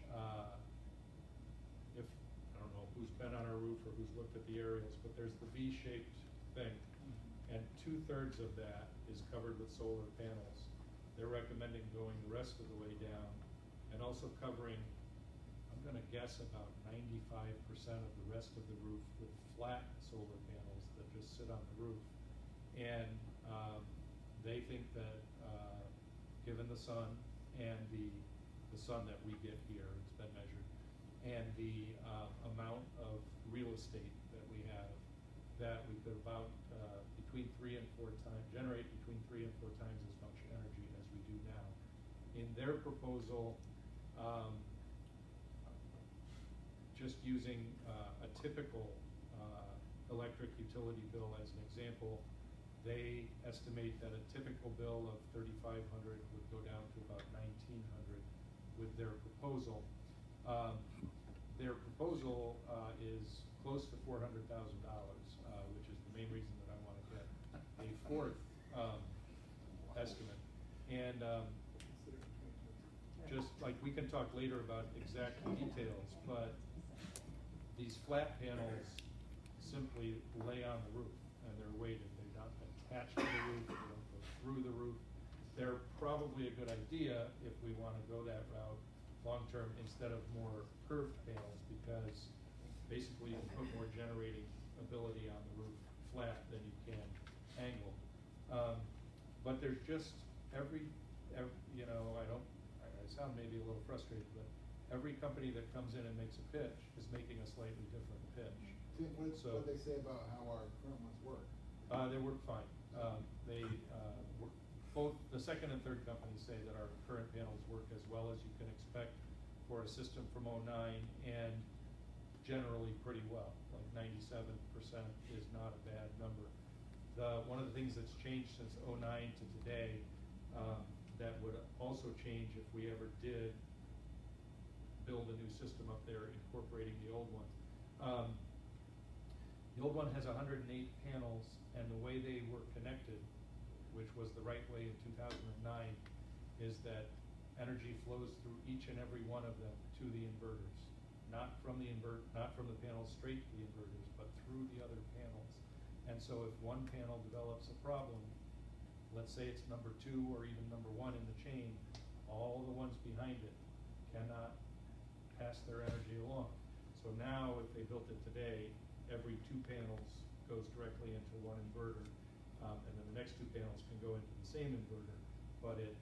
if, I don't know who's been on our roof or who's looked at the aerials, but there's the V-shaped thing, and 2/3 of that is covered with solar panels. They're recommending going the rest of the way down and also covering, I'm gonna guess about 95% of the rest of the roof with flat solar panels that just sit on the roof. And they think that given the sun and the sun that we get here, it's been measured, and the amount of real estate that we have, that we could about between 3 and 4 times, generate between 3 and 4 times as much energy as we do now. In their proposal, just using a typical electric utility bill as an example, they estimate that a typical bill of $3,500 would go down to about $1,900 with their proposal. Their proposal is close to $400,000, which is the main reason that I want to get a fourth estimate. And just like we can talk later about exact details, but these flat panels simply lay on the roof and they're weighted. They're not attached to the roof, they don't go through the roof. They're probably a good idea if we want to go that route long-term instead of more curved panels, because basically you can put more generating ability on the roof flat than you can angled. But there's just every you know, I sound maybe a little frustrated, but every company that comes in and makes a pitch is making a slightly different pitch. What they say about how our current ones work? They work fine. They work, both the second and third companies say that our current panels work as well as you can expect for a system from '09, and generally pretty well. Like 97% is not a bad number. One of the things that's changed since '09 to today, that would also change if we ever did build a new system up there incorporating the old one. The old one has 108 panels, and the way they were connected, which was the right way in 2009, is that energy flows through each and every one of them to the inverters, not from the panels straight to the inverters, but through the other panels. And so if one panel develops a problem, let's say it's number 2 or even number 1 in the chain, all the ones behind it cannot pass their energy along. So now if they built it today, every 2 panels goes directly into one inverter, and then the next 2 panels can go into the same inverter, but it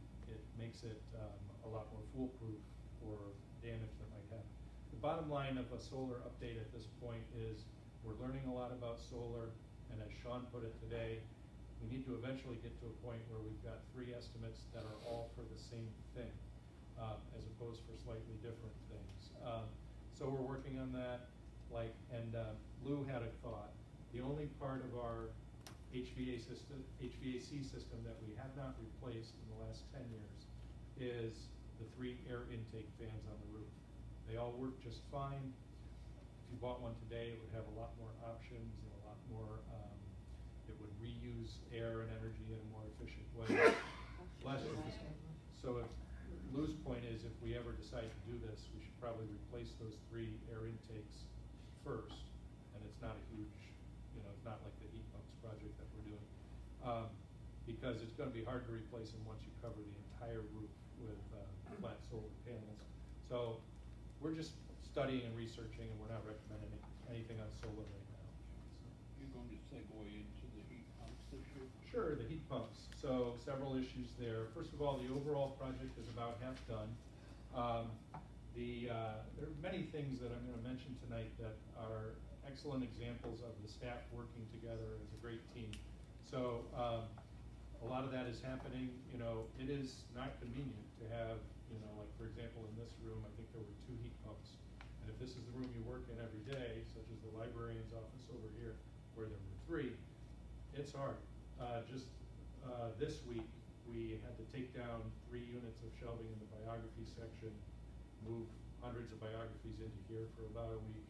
makes it a lot more foolproof for damage that might happen. The bottom line of a solar update at this point is we're learning a lot about solar, and as Sean put it today, we need to eventually get to a point where we've got 3 estimates that are all for the same thing, as opposed for slightly different things. So we're working on that. Lou had a thought. The only part of our HVAC system that we have not replaced in the last 10 years is the 3 air intake fans on the roof. They all work just fine. If you bought one today, it would have a lot more options and a lot more, it would reuse air and energy in a more efficient way. So if Lou's point is, if we ever decide to do this, we should probably replace those 3 air intakes first, and it's not a huge, it's not like the heat pumps project that we're doing, because it's going to be hard to replace them once you cover the entire roof with flat solar panels. So we're just studying and researching, and we're not recommending anything on solar right now. You're going to segue into the heat pumps issue? Sure, the heat pumps. So several issues there. First of all, the overall project is about half done. There are many things that I'm going to mention tonight that are excellent examples of the staff working together as a great team. So a lot of that is happening. It is not convenient to have, like for example in this room, I think there were 2 heat pumps. And if this is the room you work in every day, such as the librarian's office over here, where there were 3, it's hard. This week, we had to take down 3 units of shelving in the biography section, move hundreds of biographies into here for about a week,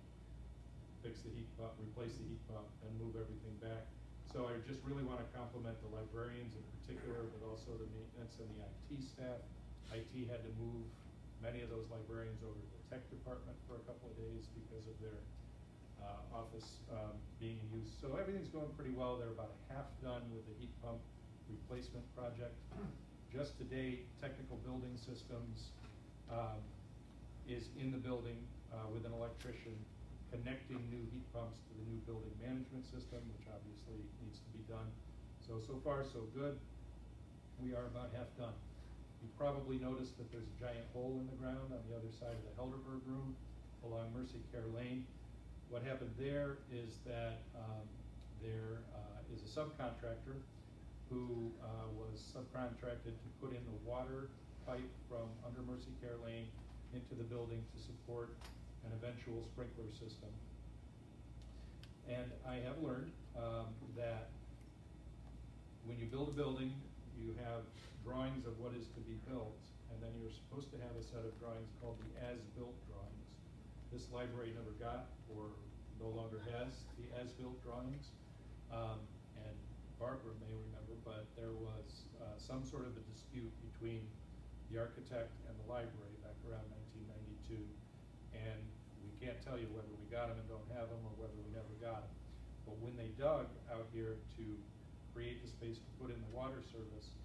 fix the heat pump, replace the heat pump, and move everything back. So I just really want to compliment the librarians in particular, but also the maintenance and the IT staff. IT had to move many of those librarians over to the tech department for a couple of days because of their office being in use. So everything's going pretty well. They're about half done with the heat pump replacement project. Just to date, Technical Building Systems is in the building with an electrician connecting new heat pumps to the new building management system, which obviously needs to be done. So far so good. We are about half done. You probably noticed that there's a giant hole in the ground on the other side of the Helderberg room along Mercy Care Lane. What happened there is that there is a subcontractor who was subcontracted to put in the water pipe from under Mercy Care Lane into the building to support an eventual sprinkler system. And I have learned that when you build a building, you have drawings of what is to be built, and then you're supposed to have a set of drawings called the as-built drawings. This library never got, or no longer has, the as-built drawings. And Barbara may remember, but there was some sort of a dispute between the architect and the library back around 1992. And we can't tell you whether we got them and don't have them, or whether we never got them. But when they dug out here to create the space to put in the water service,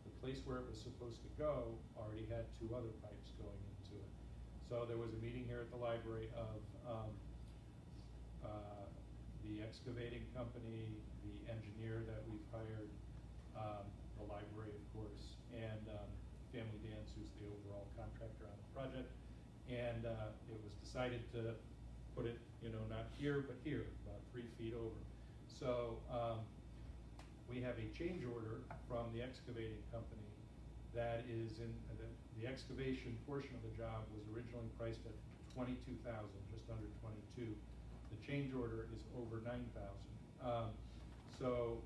the place where it was supposed to go already had 2 other pipes going into it. So there was a meeting here at the library of the excavating company, the engineer that we've hired, the library, of course, and Family Dance, who's the overall contractor on the project. And it was decided to put it, not here, but here, about 3 feet over. So we have a change order from the excavating company that is in, the excavation portion of the job was originally priced at $22,000, just under 22. The change order is over $9,000. So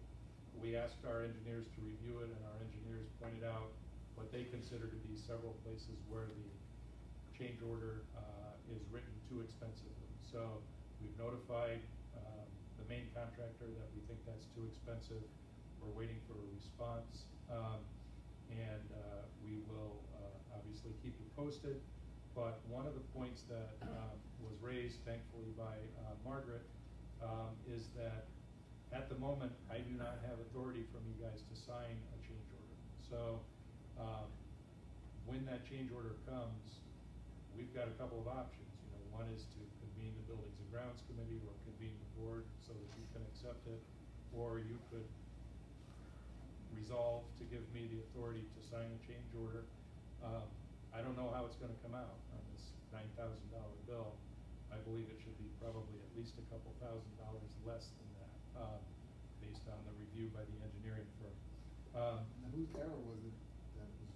we asked our engineers to review it, and our engineers pointed out what they consider to be several places where the change order is written too expensively. So we've notified the main contractor that we think that's too expensive. We're waiting for a response, and we will obviously keep you posted. But one of the points that was raised, thankfully, by Margaret, is that at the moment, I do not have authority from you guys to sign a change order. So when that change order comes, we've got a couple of options. One is to convene the Buildings and Grounds Committee or convene the board so that you can accept it, or you could resolve to give me the authority to sign a change order. I don't know how it's going to come out on this $9,000 bill. I believe it should be probably at least a couple $1,000s less than that, based on the review by the engineering firm. Now, whose error was it that it was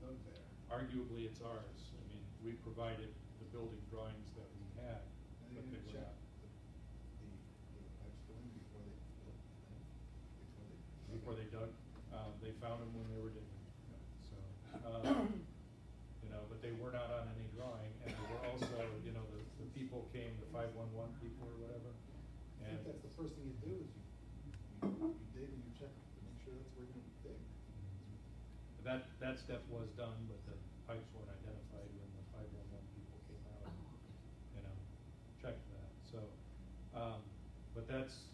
dug there? Arguably, it's ours. I mean, we provided the building drawings that we had, And but they they didn't were check not. the pipes going before they built the thing? Before they dug, they found them when they were digging. So, but they were not on any drawing, and there were also, the people came, the 511 people or whatever. I And think that's the first thing you do is you dig and you check to make sure that's where you're gonna dig. that step was done, but the pipes weren't identified when the 511 people came out, and, checked that. So, but that's,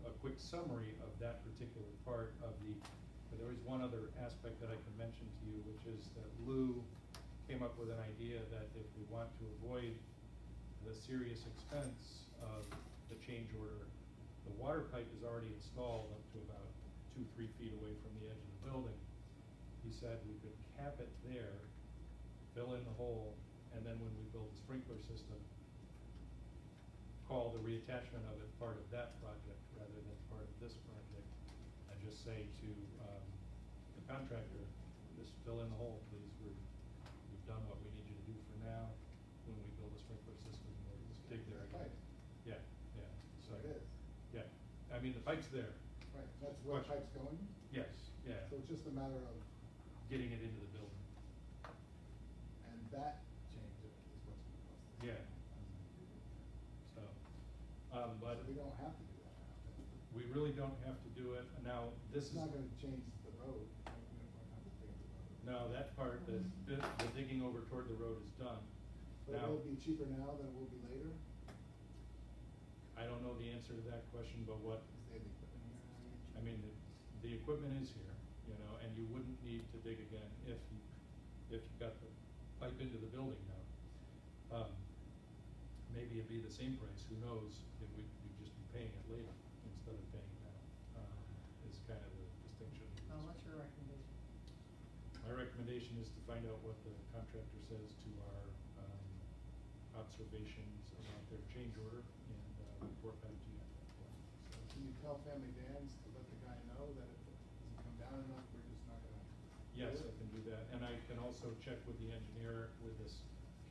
a quick summary of that particular part of the, but there is one other aspect that I can mention to you, which is that Lou came up with an idea that if we want to avoid the serious expense of the change order, the water pipe is already installed up to about 2-3 feet away from the edge of the building. He said we could cap it there, fill in the hole, and then when we build the sprinkler system, call the reattachment of it part of that project rather than part of this project, and just say to the contractor, just fill in the hole, please. We've done what we need you to do for now. When we build a sprinkler system, we'll just dig there again. Right. Yeah. So It is. yeah, I mean the pipe's there. Right, that's where the Question. pipe's going? Yes. Yeah. So it's just a matter of, Getting it into the building. and that change is what's gonna cost. Yeah. So, but So we don't have to do that now. we really don't have to do it now. This It's is not gonna change the road. We don't have to dig up the road. no that part, the digging over toward the road is done. But Now, will it be cheaper now than it will be later? I don't know the answer to that question, but what Is they have the equipment here? I mean, the equipment is here, and you wouldn't need to dig again if you got the pipe into the building now. Maybe it'd be the same price, who knows, if we'd just be paying it later instead of paying now, is kind of the distinction. So what's your recommendation? My recommendation is to find out what the contractor says to our observations about their change order, and report back to you at that point. So, Can you tell Family Dan's to let the guy know that if it doesn't come down enough, we're just not gonna? yes, do I it? can do that, and I can also check with the engineer with this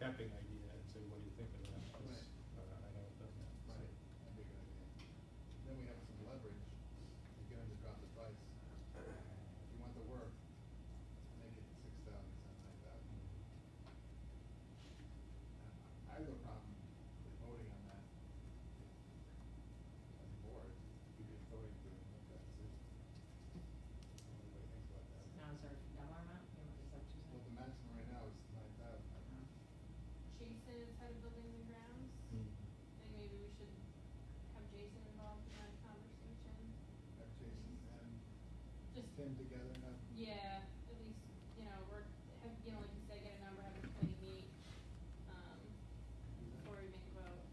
capping idea and say, what do you think of that? 'Cause, Right. I know it doesn't happen. so. Right, that'd be a good idea. Then we have some leverage to get them to drop the price. If you want the work, make it 6,000 instead of 9,000. I have no problem with voting on that. As a board, give you authority to make that decision. What do you think about that? Now, is there a dollar amount, you know, is that what you're Well, the saying? maximum right now is 9,000. Jason is head of buildings and grounds. Mm. I think maybe we should have Jason involved in that conversation. Have Jason and Just, Tim together and have. yeah, at least, you know, or have, you know, like you said, get a number, have the committee meet, before we make a vote.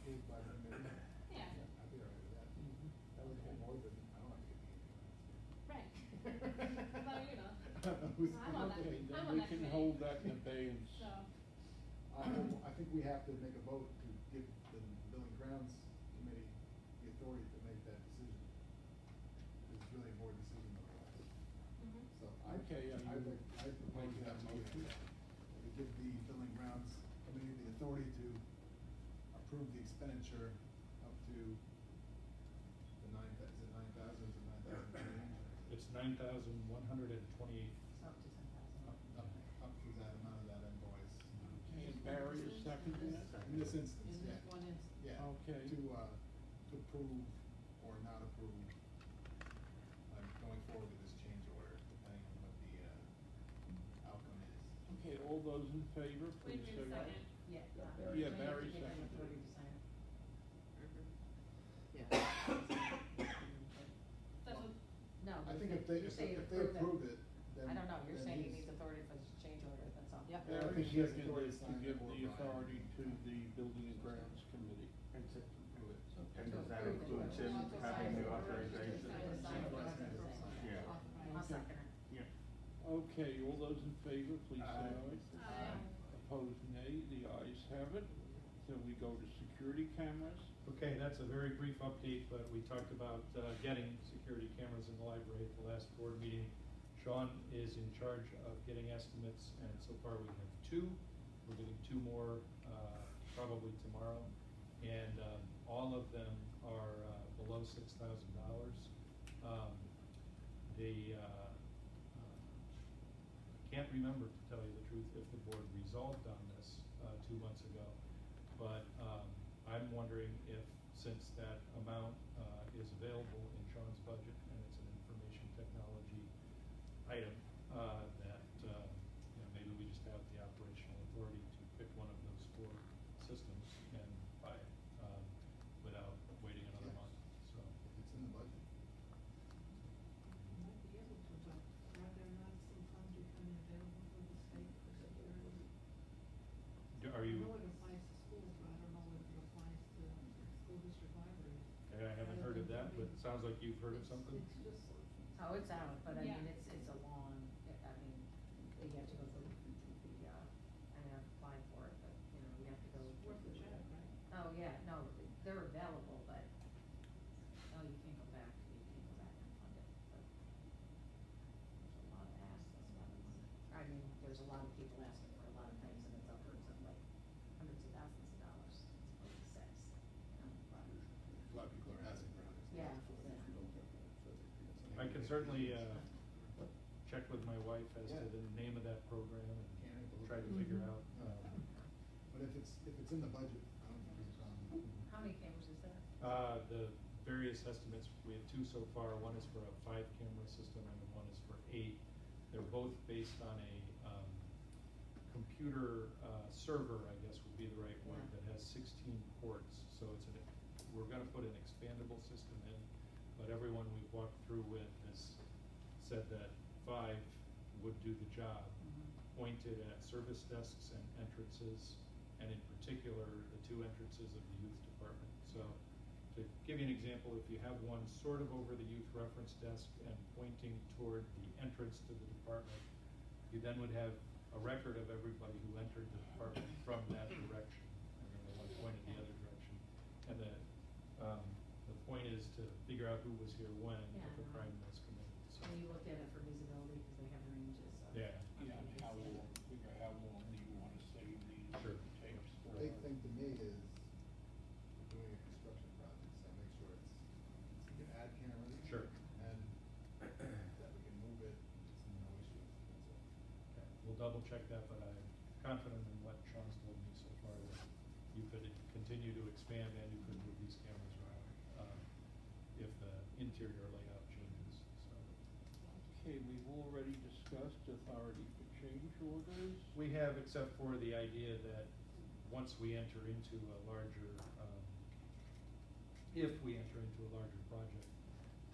Approved by the committee. Yeah, I'd be all right with that. That would be more than, I don't have to get the right. ambulance. Well, you know, Who's- I'm on that, Okay, I'm then on we that can committee. hold that in abeyance. So, I think we have to make a vote to give the building grounds committee the authority to make that decision. It's really a board decision otherwise. mhm. So Okay, I'd propose make that that motion. motion? We give the building grounds committee the authority to approve the expenditure up to the is it 9,000, is it 9,000 change? It's 9,128. So up to 10,000. Up to that amount of that invoice. Okay, and Barry is seconding it? In this instance, In yeah. this one instance. Yeah. Okay. To approve or not approve, going forward with this change order, depending on what the, outcome is. Okay, all those in favor, Wait, please wait a say aye. second. Yeah. Yeah, Yeah, we have to Barry give them seconded it. authority to sign it. Yeah. That's what, No, I but think if if they, you're saying if they approve it, then. I don't know, you're then saying he he's- needs authority for this change order, that's all. Yeah. Yeah, I Barry think he has seconded authority to to sign give it or the Brian. authority to the Building and Grounds Committee. And to, Approve it. and does that approve it. include Tim Also having sign the it. authorization? Sign it, sign it, whatever you're saying. Yeah. I'll Okay. second it. Yeah. Okay, all those in favor, please say Aye. aye. Opposed, nay. The ayes have it. Then we go to security cameras. Okay, that's a very brief update, but we talked about getting security cameras in the library at the last board meeting. Sean is in charge of getting estimates, and so far we have 2. We're getting 2 more probably tomorrow, and all of them are below $6,000. They can't remember, to tell you the truth, if the board resolved on this 2 months ago. But I'm wondering if, since that amount is available in Sean's budget and it's an information technology item, that maybe we just have the operational authority to pick one of those 4 systems and buy it without waiting another Yes. month. So If it's in the budget. You might be able to, but are there not some funds becoming available for the state for security? are you? I know it applies to schools, but I don't know if it applies to school district libraries. I haven't heard of that, but it sounds like you've heard of something. It's just, Oh, it's out, but I Yeah. mean, it's a long, I mean, you have to go through the, I mean, I've applied for it, but, you know, you have to go. it's worth a check, right? Oh, yeah, no, they're available, but, no, you can't go back and fund it, but there's a lot of asks, that's a lot of money. I mean, there's a lot of people asking for a lot of things, and it's upwards of like hundreds of thousands of dollars, it's like 6, you know, but, A lot of people are asking for it. yeah, yeah. I can certainly check with my wife as to Yeah. the name of that program and Mechanical. try to figure Mhm. out. But if it's in the budget, I don't think there's a problem. How many cameras is there? The various estimates, we have 2 so far. One is for a 5-camera system and one is for 8. They're both based on a computer server, I guess would be the right word, Yeah. that has 16 ports. So we're gonna put an expandable system in, but everyone we've walked through with has said that 5 would do the job, pointed at service desks and entrances, and in particular, the 2 entrances of the youth department. So, to give you an example, if you have one sort of over the youth reference desk and pointing toward the entrance to the department, you then would have a record of everybody who entered the department from that direction, and then the one pointed the other direction. And the point is to figure out who was here when, Yeah, if a I know. crime was committed, so. And you looked at it for visibility, because they have ranges, so. Yeah. Yeah, and how long do you wanna save these? Sure. double check that, but I'm confident in what Sean's told me so far, that you could continue to expand and you could move these cameras around, if the interior layout changes, so. Okay, we've already discussed authority for change orders. We have, except for the idea that once we enter into a larger, if we enter into a larger project,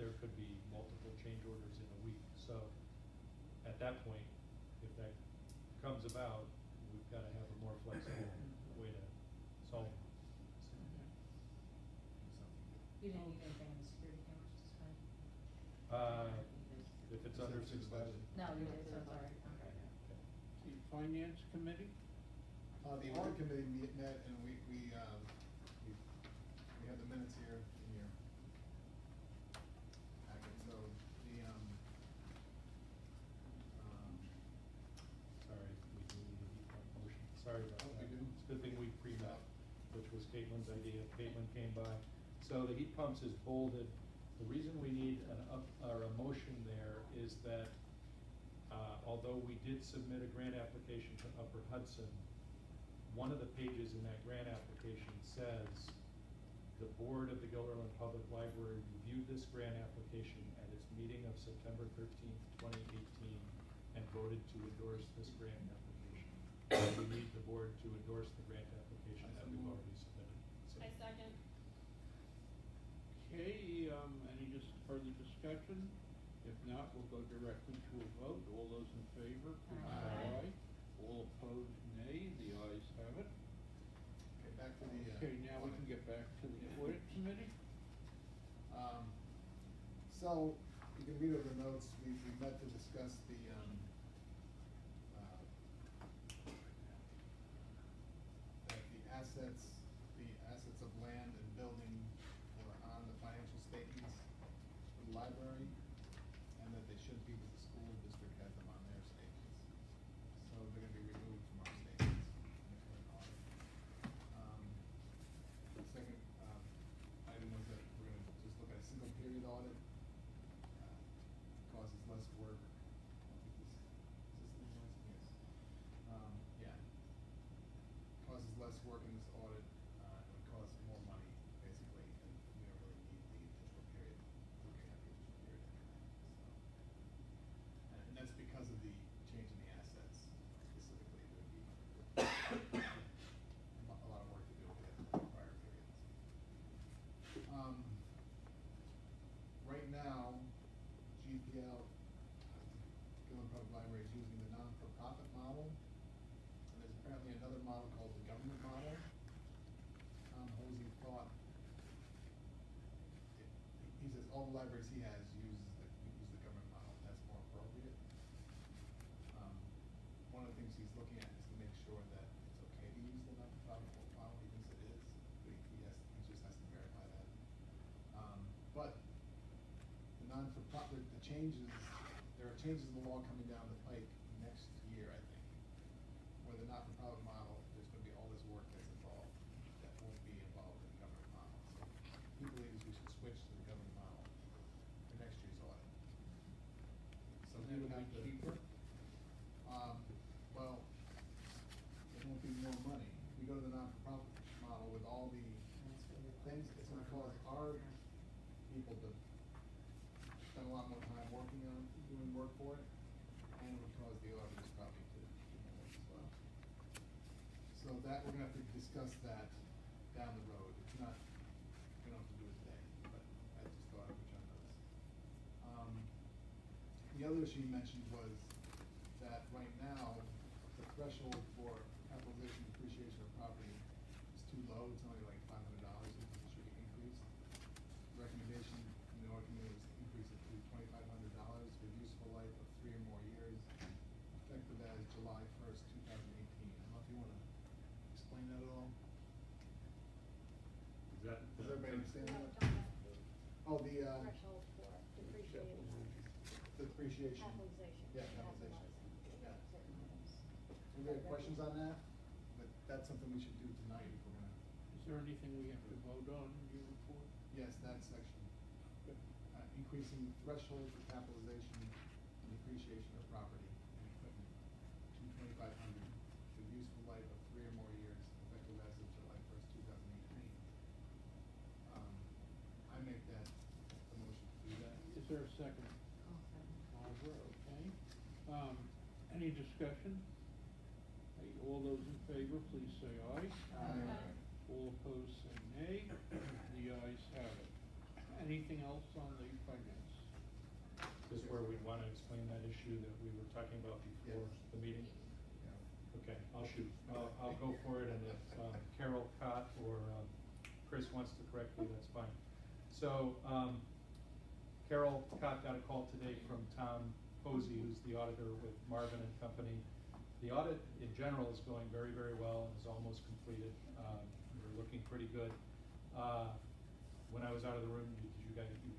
there could be multiple change orders in a week. So at that point, if that comes about, we've got to have a more flexible way to solve it. You didn't need anything on the security cameras to spend? If it's under 6,000. No, you did, so it's all right, okay. The finance committee, The audit committee met and we have the minutes here in your packet, so Sorry, we do need a heat pump motion. Sorry about Oh, that. we do? It's a good thing we pre-met, which was Caitlin's idea. Caitlin came by. So the heat pumps is bolded. The reason we need a motion there is that, although we did submit a grant application to Upper Hudson, one of the pages in that grant application says, the board of the Gilderland Public Library reviewed this grant application at its meeting of September 13th, 2018, and voted to endorse this grant application. We need the board to endorse the grant application that we've already submitted. So- I second. okay, any further discussion? If not, we'll go directly to a vote. All those in favor, please say Aye. aye. All opposed, nay. The ayes have it. okay, back to the. Okay, now we can get back to the audit committee. So, you can read over the notes, we met to discuss the assets of land and building were on the financial statements for the library, and that they should be with the school district has them on their statements. So they're gonna be removed from our statements in the current audit. The second, item was that we're gonna just look at a single period audit. Causes less work. I think is this the noise? Yes. Yeah. Causes less work in this audit, it would cost more money, basically, and we don't really need the additional period, looking at the additional period anyway, so. And that's because of the change in the assets, specifically, there would be a lot of work to do with the prior periods. Right now, GPL, Gilman Public Library is using the non-for-profit model, and there's apparently another model called the government model. Tom Hosey thought, he says all the libraries he has use the government model, that's more appropriate. One of the things he's looking at is to make sure that it's okay to use the non-for-profit model, he thinks it is, but he just has to verify that. But the non-for-profit, there are changes in the law coming down the pike next year, I think, where the not-for-profit model, there's gonna be all this work that's involved that won't be involved in the government model. So he believes we should switch to the government model for next year's audit. So we would have to. Cheaper? Well, it won't be more money. If we go to the non-for-profit model with all the things, it's gonna cause our people to spend a lot more time working on, doing work for it, and it would cause the auditors probably to do more work as well. So that, we're gonna have to discuss that down the road. It's not, we don't have to do it today, but I just thought I would put you on notice. The other issue you mentioned was that right now, the threshold for capitalization depreciation of property is too low, it's only like $500, which should be increased. The recommendation from the audit committee was to increase it to $2,500 with useful life of 3 or more years, effective as July 1st, 2018. I don't know if you wanna explain that at all? Is that? Does everybody understand No, that? talking about Oh, the, threshold for depreciation, the depreciation. capitalization. Yeah, capitalizing Yeah. certain items. Anybody have questions on that? But that's something we should do tonight if we're gonna. Is there anything we have to vote on in your report? Yes, that section. Increasing threshold for capitalization and depreciation of property and equipment to $2,500 500 with useful life of 3 or more years, effective as of July 1st, 2018. I make that a motion to do that. Is there a second? I'll second. Barbara, okay. Any discussion? Hey, all those in favor, please say aye. Aye. All opposed, say nay. The ayes have it. Anything else on the finance? This is where we'd wanna explain that issue that we were talking about before Yes. the meeting? Yeah. Okay, I'll shoot. I'll go for it, and if Carol, Cott, or Chris wants to correct me, that's fine. So, Carol Cott got a call today from Tom Posey, who's the auditor with Marvin and Company. The audit in general is going very, very well and is almost completed. We're looking pretty good. When I was out of the room, you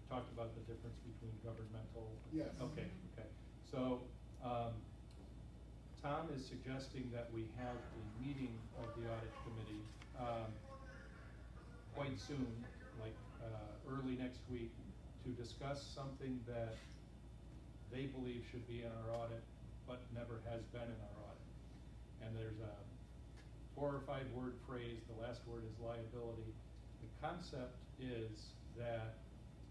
talked about the difference between governmental. Yes. Okay, okay. So, Tom is suggesting that we have a meeting of the audit committee, quite soon, like, early next week, to discuss something that they believe should be in our audit, but never has been in our audit. And there's a 4 or 5 word phrase, the last word is liability. The concept is that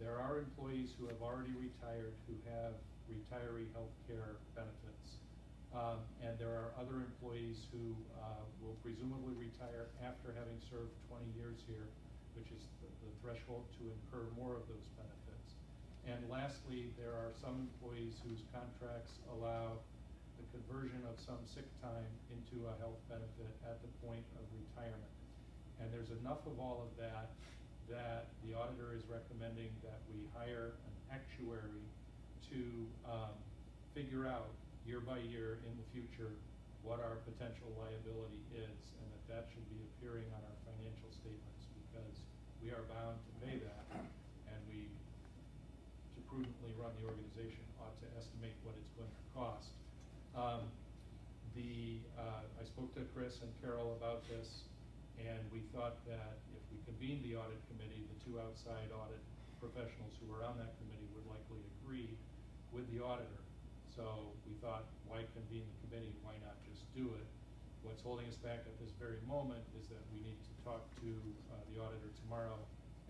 there are employees who have already retired who have retiree health care benefits. And there are other employees who will presumably retire after having served 20 years here, which is the threshold to incur more of those benefits. And lastly, there are some employees whose contracts allow the conversion of some sick time into a health benefit at the point of retirement. And there's enough of all of that the auditor is recommending that we hire an actuary to figure out year by year in the future what our potential liability is, and that should be appearing on our financial statements, because we are bound to pay that, and we, to prudently run the organization, ought to estimate what it's going to cost. I spoke to Chris and Carol about this, and we thought that if we convened the audit committee, the 2 outside audit professionals who were on that committee would likely agree with the auditor. So we thought, why convene the committee? Why not just do it? What's holding us back at this very moment is that we need to talk to the auditor tomorrow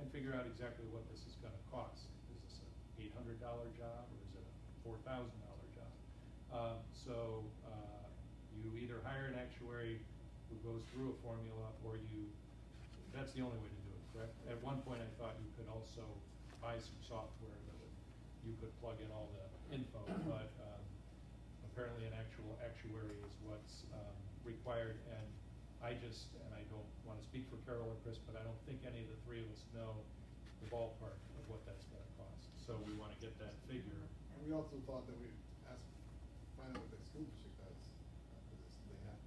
and figure out exactly what this is going to cost. Is this an $800 job, or is it a $4,000 job? You either hire an actuary who goes through a formula, or that's the only way to do it, correct? At one point I thought you could also buy some software that you could plug in all the info, but apparently an actual actuary is what's required, and I don't want to speak for Carol or Chris, but I don't think any of the 3 of us know the ballpark of what that's going to cost. So we want to get that figure. And we also thought that we'd find out what the school district does for this. Do they have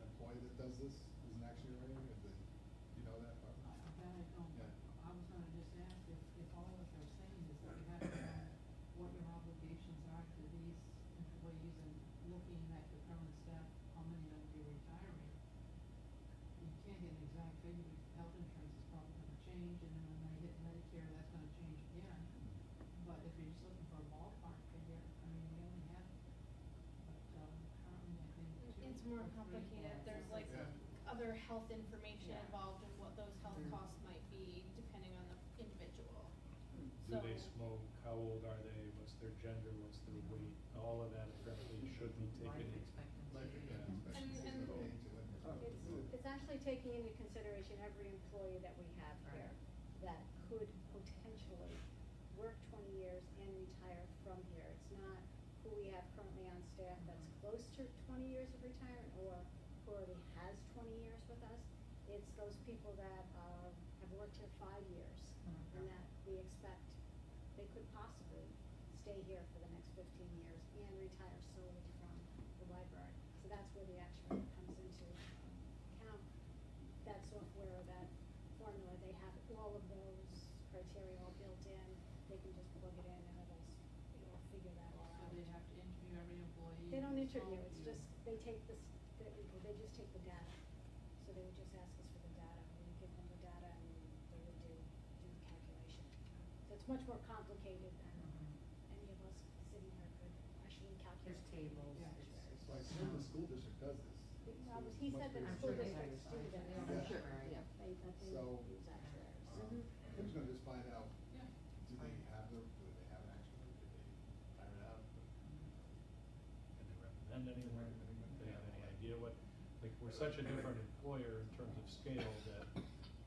an employee that does this, who's an actuary, or you know that, Barbara? That I don't, Yeah. I was gonna just ask if all that they're saying is that you have to know what your obligations are to these employees, and looking at the current staff, how many will be retiring. You can't get an exact figure, because health insurance is probably gonna change, and then when they hit Medicare, that's gonna change again. But if you're just looking for a ballpark figure, I mean, we only have, currently, I think, 2 It's more or 3. complicated, there's like Yeah. other health information Yeah. involved in what those health costs might be, depending on the individual. Do So- they smoke? How old are they? What's their gender? What's their weight? All of that apparently should be taken Life into. expectancy. Like, Yeah. expectancy And- of age and then- It's actually taking into consideration every employee that we have here Right. that could potentially work 20 years and retire from here. It's not who we have currently on staff that's close to 20 years of retirement or who already has 20 years with us. It's those people that have worked here 5 years and that we expect they could possibly stay here for the next 15 years and retire solely from the library. So that's where the actuary comes into account. That software, or that formula, they have all of those criteria all built in. They can just plug it in and it'll figure that all So out. they have to interview every employee? They don't and interview, smoke it's you. just, they take this, they just take the data. So they would just ask us for the data, we would give them the data and they would do the calculation. So it's much more complicated than any of us sitting here could actually calculate. There's tables, Yeah. it's So I assume the school district does this. He said that I'm school sure they districts do do. that. Yeah. Sure, Yeah. They So, use actuaries. Tim's gonna just find out, Yeah. do they have an actuary, did they hire it out? Can they recommend anyone? Do they have any idea what, like, we're such a different employer in terms of scale that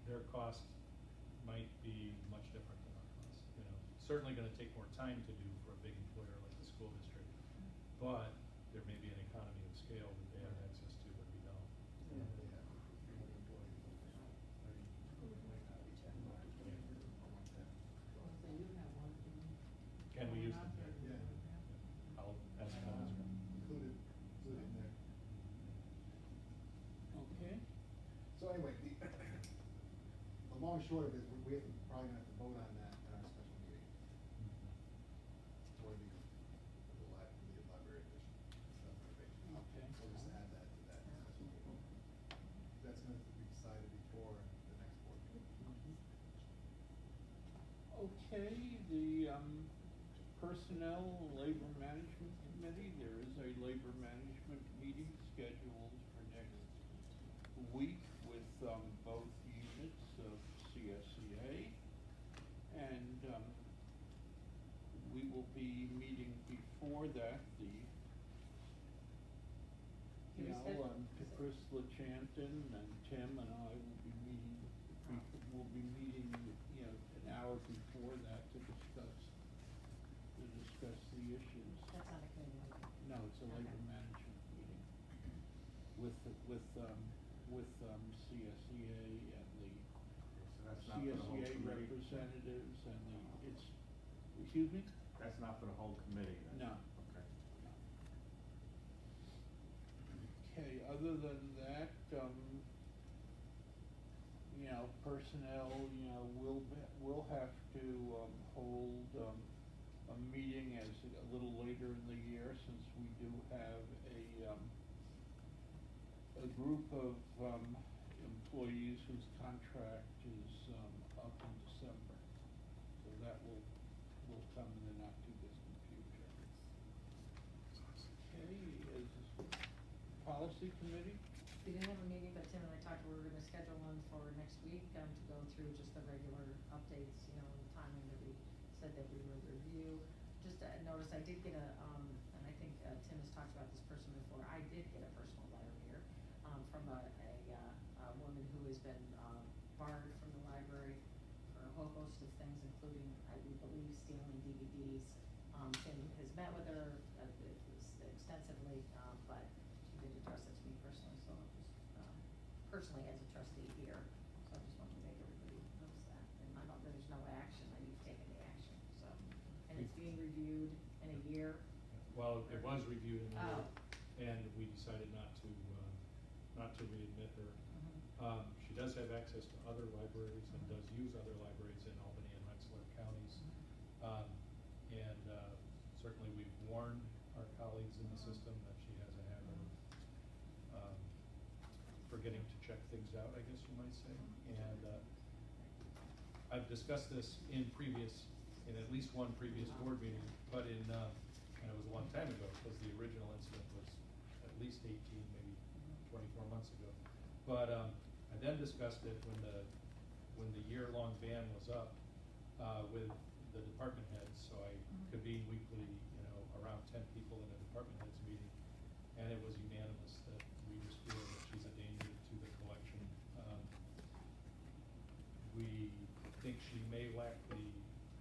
their cost might be much different than our cost, you know. Certainly gonna take more time to do for a big employer like the school district, but there may be an economy of scale that they have access to that we don't. They have fewer employees. Can we use them there? Yeah, I'll ask Alice. included in there. Okay, So anyway, the long and short of it is, we have to, probably gonna have to vote on that in our special meeting for the library edition stuff renovation. Okay. We'll just add that to that special meeting. That's gonna have to be decided before the next board meeting. okay, the, Personnel and Labor Management Committee, there is a labor management meeting scheduled for next week with, both units of CSEA. And, we will be meeting before that, Can we schedule- Chris LaChanton and Tim and I will be meeting, you know, an hour before that to discuss the issues. That's not a committee meeting. No, it's a labor Okay. management meeting with CSEA and the So that's not for the whole CSEA committee? representatives and excuse me? That's not for the whole committee then? No. Okay. Okay, other than that, you know, personnel, you know, we'll have to, hold, a meeting as a little later in the year, since we do have a group of, employees whose contract is, up in December. So that will come in the not too distant future. Okay, is policy committee? We didn't have a meeting, but Tim and I talked, we were gonna schedule one for next week, to go through just the regular updates, you know, the timing that we said that we would review. Just notice, I did get and I think, Tim has talked about this person before, I did get a personal letter here, from a woman who has been, barred from the library for a whole host of things, including, I believe, stealing DVDs. Tim has met with her, extensively, but she did address it to me personally, so I'll just, personally as a trustee here, so I just wanted to make everybody notice that. And I don't, there's no action, I need to take any action, so, and it's being reviewed in a year. Well, it was reviewed in a Oh. year, and we decided not to readmit her. Mhm. She does have access to other libraries and does use other libraries in Albany and Rensselaer counties. And certainly we've warned our colleagues in the system that she has a habit of forgetting to check things out, I guess you might say. And I've discussed this in at least one previous board meeting, but and it was a long time ago, because the original incident was at least 18, maybe 24 months ago. But I then discussed it when the year-long ban was up with the department heads. So I convened weekly, you know, around 10 people in a department heads meeting, and it was unanimous that we just feel that she's a danger to the collection. We think she may lack the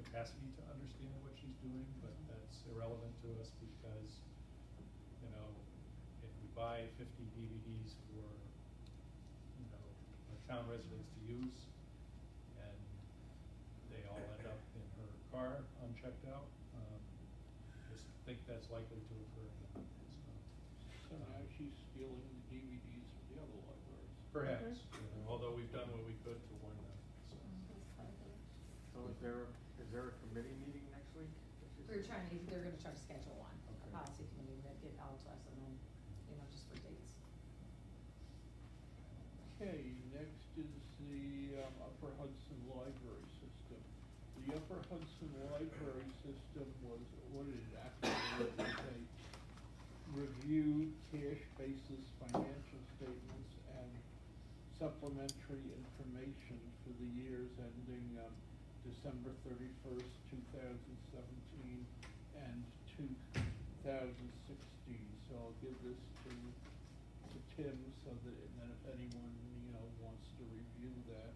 capacity to understand what she's doing, but that's irrelevant to us, because, you know, if we buy 50 DVDs for, you know, our town residents to use, and they all end up in her car unchecked out, just think that's likely to occur again. So now she's stealing the DVDs from the other libraries. Perhaps, you know, although we've done what we could to warn them, so. So is there a committee meeting next week? They're gonna try to schedule one, a Okay. policy committee, that get out to us, and then, you know, just for dates. Okay, next is the Upper Hudson Library System. The Upper Hudson Library System was audited after the review cash basis financial statements and supplementary information for the years ending, December 31st, 2017 and 2016. So I'll give this to Tim so that, and then if anyone, wants to review that.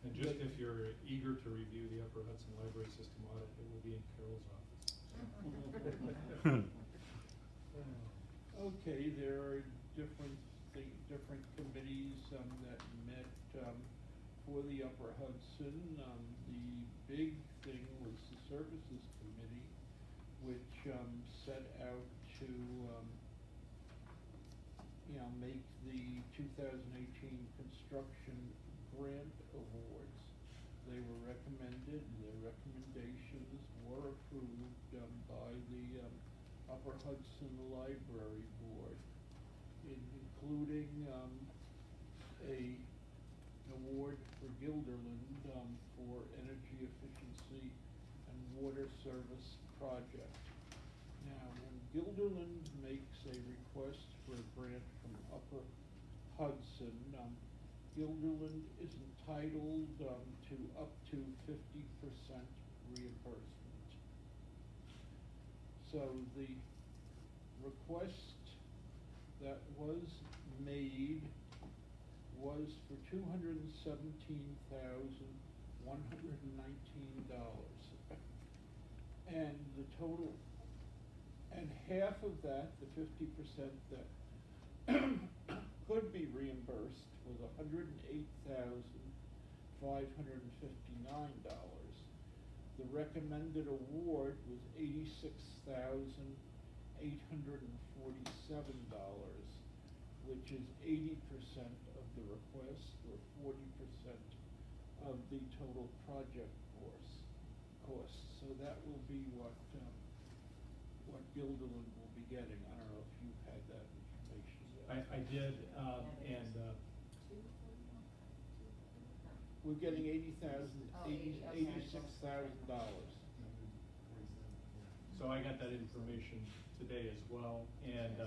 And just if you're eager to review the Upper Hudson Library System audit, it will be in Carol's office. Okay, there are different committees that met for the Upper Hudson. The big thing was the Services Committee, which set out to make the 2018 construction grant awards. They were recommended, and their recommendations were approved by the Upper Hudson Library Board, including an award for Guilderland for energy efficiency and water service project. Now, when Guilderland makes a request for a grant from Upper Hudson, Guilderland is entitled to up to 50% reimbursement. So the request that was made was for $217,119. And the total, and half of that, the 50% that could be reimbursed, was $108,559. The recommended award was $86,847, which is 80% of the request, or 40% of the total project cost. So that will be what Guilderland will be getting. I don't know if you've had that information yet. I did, and We're getting $86,000. so I got that information today as well, and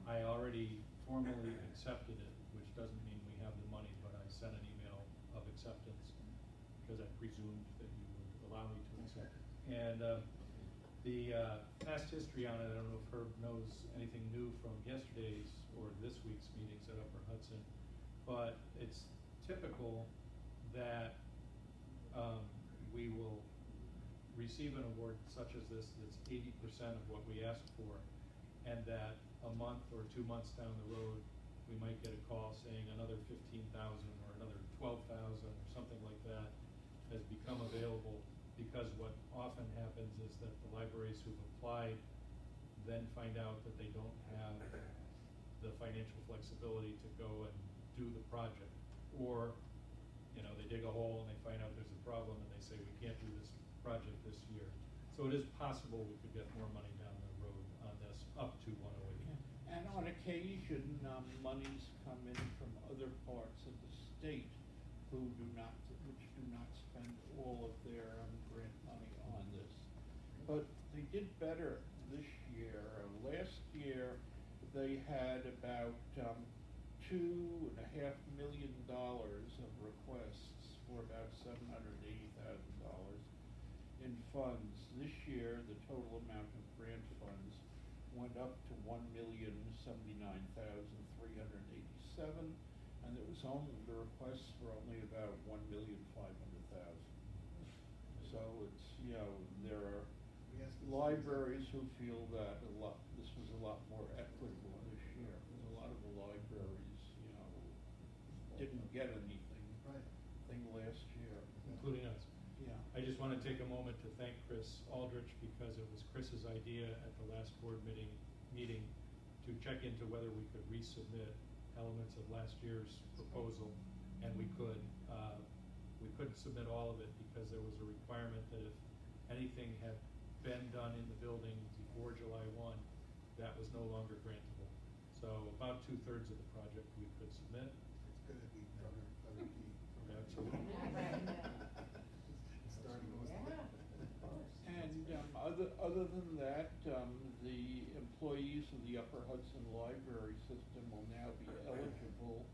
I already formally accepted it, which doesn't mean we have the money, but I sent an email of acceptance because I presumed that you would allow me to accept it. And the past history on it, I don't know if Herb knows anything new from yesterday's or this week's meetings at Upper Hudson, but it's typical that we will receive an award such as this that's 80% of what we asked for, and that a month or 2 months down the road, we might get a call saying another 15,000 or another 12,000 or something like that has become available, because what often happens is that the libraries who've applied then find out that they don't have the financial flexibility to go and do the project, or they dig a hole and they find out there's a problem and they say we can't do this project this year. So it is possible we could get more money down the road on this, up to 108. And on occasion, monies come in from other parts of the state which do not spend all of their grant money on this. But they did better this year. Last year, they had about $2.5 million of requests for about $780,000 in funds. This year, the total amount of grant funds went up to $1,079,387, and it was only the requests for only about $1,500,000. So it's there are libraries who feel that this was a lot more equitable this year, because a lot of the libraries didn't get anything last year, including us. Yeah. I just want to take a moment to thank Chris Aldrich, because it was Chris's idea at the last board meeting to check into whether we could resubmit elements of last year's proposal, and we could. We couldn't submit all of it because there was a requirement that if anything had been done in the building before July 1, that was no longer grantable. So about 2/3 of the project we could submit. It's good to be other key. Absolutely. Starting with And other than that, the employees of the Upper Hudson Library System will now be eligible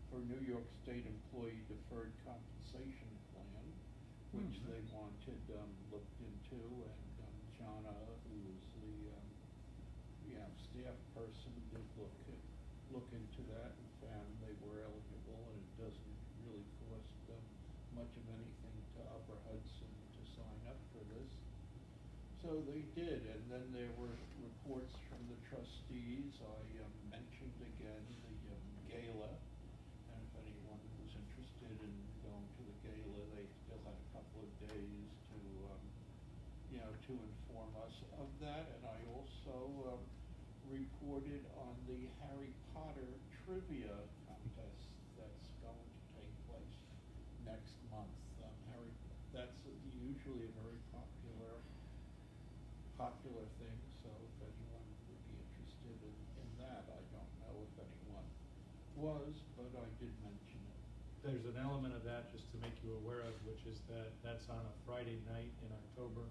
for New York State Employee Deferred Compensation Plan, which they wanted, looked into, and, Jonna, who was the, staff person, did look into that and found they were eligible, and it doesn't really cost much of anything to Upper Hudson to sign up for this. So they did, and then there were reports from the trustees. I mentioned again the gala, and if anyone was interested in going to the gala, they still had a couple of days to, to inform us of that. And I also reported on the Harry Potter trivia contest that's going to take place next month. That's usually a very popular thing, so if anyone would be interested in that, I don't know if anyone was, but I did mention it. There's an element of that, just to make you aware of, which is that that's on a Friday night in October,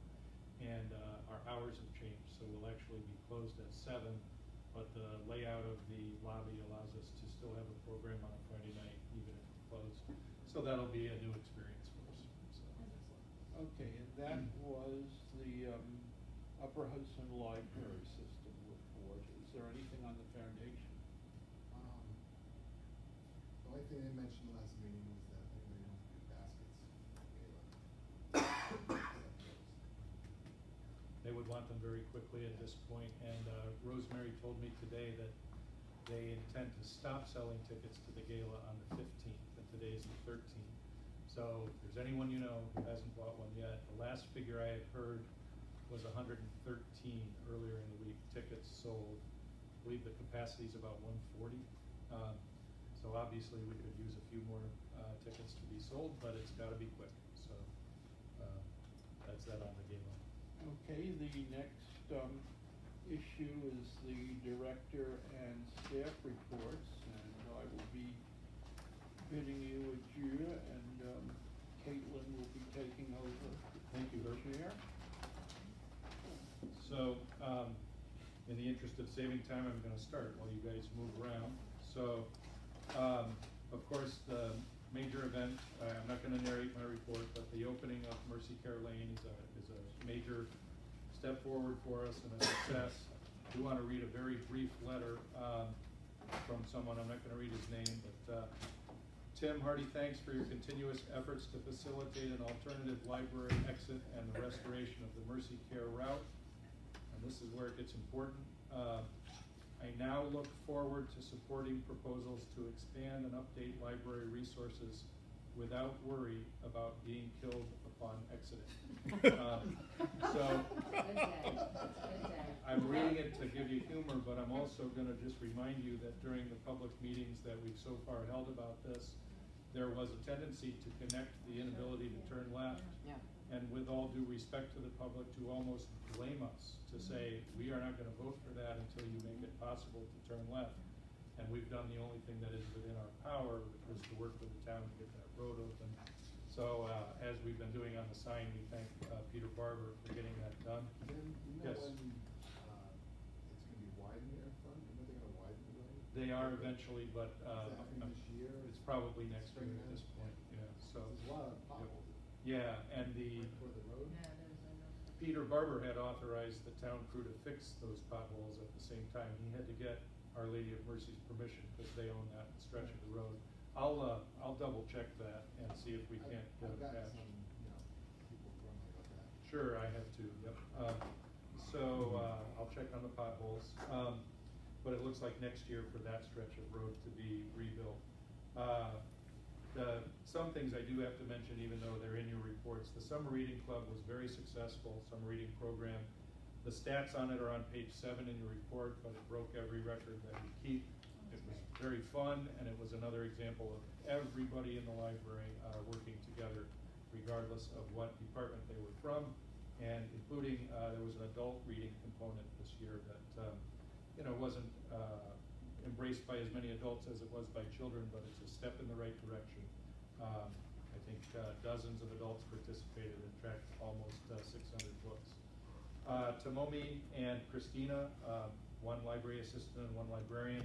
and our hours have changed, so we'll actually be closed at 7, but the layout of the lobby allows us to still have a program on a Friday night, even if we're closed. So that'll be a new experience for us. So. Okay, and that was the Upper Hudson Library System report. Is there anything on the foundation? The only thing they mentioned last meeting was that anybody wants to do baskets. They would want them very quickly at this point, and Rosemary told me today that they intend to stop selling tickets to the gala on the 15th, and today's the 13th. So if there's anyone you know who hasn't bought one yet, the last figure I had heard was 113 earlier in the week tickets sold. I believe the capacity is about 140. So obviously we could use a few more tickets to be sold, but it's got to be quick. So that's that on the gala. Okay, the next issue is the director and staff reports, and I will be bidding you adieu, and Caitlin will be taking over. Thank you, Chair. So, in the interest of saving time, I'm going to start while you guys move around. So, of course, the major event, I'm not going to narrate my report, but the opening of Mercy Care Lane is a major step forward for us and a success. I do want to read a very brief letter from someone. I'm not going to read his name, but Tim, hearty thanks for your continuous efforts to facilitate an alternative library exit and the restoration of the Mercy Care route. And this is where it gets important. I now look forward to supporting proposals to expand and update library resources without worry about being killed upon exiting. So I'm reading it to give you humor, but I'm also going to just remind you that during the public meetings that we've so far held about this, there was a tendency to connect the inability to turn left, and with all due respect to the public, to almost blame us, to say, we are not going to vote for that until you make it possible to turn left. And we've done the only thing that is within our power, which was to work with the town to get that road open. So as we've been doing on the sign, we thank Peter Barber for getting that done. Jim, you know Yes. when it's gonna be widened there in front? When are they gonna widen the road? They are eventually, but Is that happening this year? it's probably next year Spring at this then? point. Yeah. So There's a lot of potholes yeah, and the right toward the road. Peter Barber had authorized the town crew to fix those potholes at the same time. He had to get Our Lady of Mercy's permission because they own that stretch of the road. I'll double check that and see if we can't get I've it got patched. some, people grumbling about that. Sure, I have to, yep. I'll check on the potholes. But it looks like next year for that stretch of road to be rebuilt. Some things I do have to mention, even though they're in your reports. The Summer Reading Club was very successful, summer reading program. The stats on it are on page 7 in your report, but it broke every record that we keep. It was very fun, and it was another example of everybody in the library working together, regardless of what department they were from, and including there was an adult reading component this year that wasn't embraced by as many adults as it was by children, but it's a step in the right direction. I think dozens of adults participated and tracked almost 600 books. Tomomi and Christina, one library assistant and one librarian.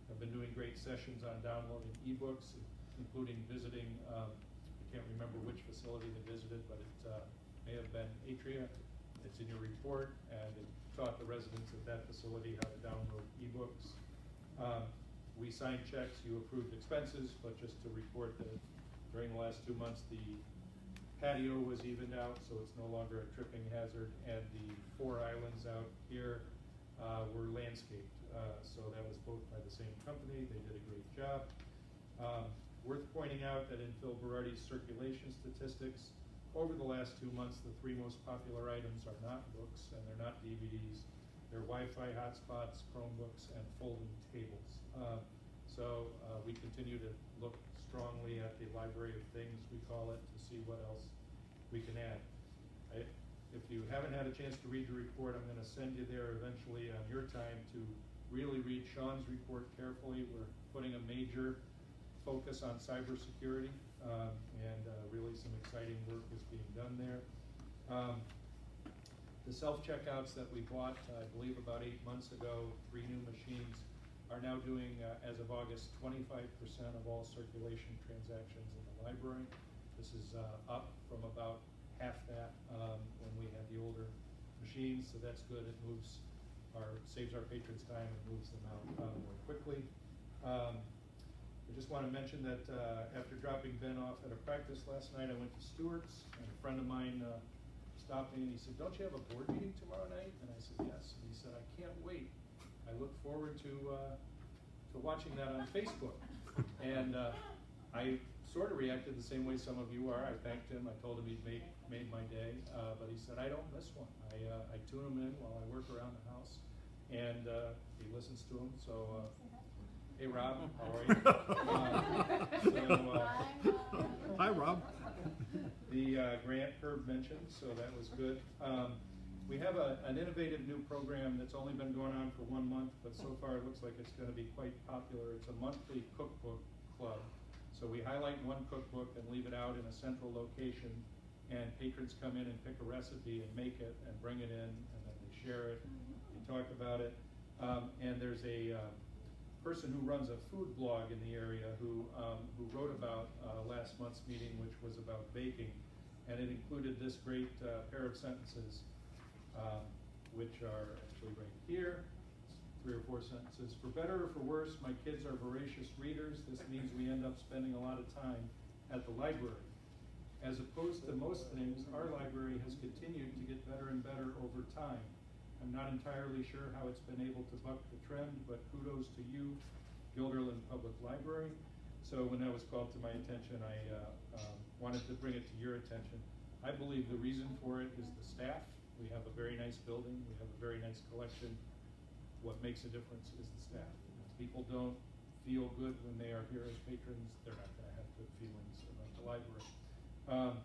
Have been doing great sessions on downloading ebooks, including visiting, I can't remember which facility they visited, but it may have been Atria. It's in your report, and it taught the residents at that facility how to download ebooks. We signed checks, you approved expenses, but just to report that during the last 2 months, the patio was evened out, so it's no longer a tripping hazard, and the 4 islands out here were landscaped. So that was both by the same company. They did a great job. Worth pointing out that in Phil Berardi's circulation statistics, over the last 2 months, the 3 most popular items are not books and they're not DVDs. They're Wi-Fi hotspots, Chromebooks, and folding tables. So we continue to look strongly at the library of things, we call it, to see what else we can add. If you haven't had a chance to read the report, I'm going to send you there eventually on your time to really read Sean's report carefully. We're putting a major focus on cybersecurity, and really some exciting work is being done there. The self-checkouts that we bought, I believe about 8 months ago, 3 new machines, are now doing, as of August, 25% of all circulation transactions in the library. This is up from about half that when we had the older machines, so that's good. It saves our patrons time and moves them out more quickly. I just want to mention that after dropping Ben off at a practice last night, I went to Stewart's, and a friend of mine stopped me and he said, "Don't you have a board meeting tomorrow night?" And I said, "Yes." And he said, "I can't wait. I look forward to watching that on Facebook." And I sort of reacted the same way some of you are. I thanked him. I told him he'd made my day. But he said, "I don't miss one. I tune them in while I work around the house." And he listens to them. So, hey, Rob, how are you? Hi, Rob. The grant Herb mentioned, so that was good. We have an innovative new program that's only been going on for 1 month, but so far it looks like it's going to be quite popular. It's a monthly cookbook club. So we highlight one cookbook and leave it out in a central location, and patrons come in and pick a recipe and make it and bring it in, and then they share it, they talk about it. And there's a person who runs a food blog in the area who wrote about last month's meeting, which was about baking, and it included this great pair of sentences, which are actually right here. 3 or 4 sentences. "For better or for worse, my kids are voracious readers. This means we end up spending a lot of time at the library. As opposed to most things, our library has continued to get better and better over time. I'm not entirely sure how it's been able to buck the trend, but kudos to you, Guilderland Public Library." So when that was called to my attention, I wanted to bring it to your attention. I believe the reason for it is the staff. We have a very nice building. We have a very nice collection. What makes a difference is the staff. If people don't feel good when they are here as patrons, they're not going to have good feelings about the library.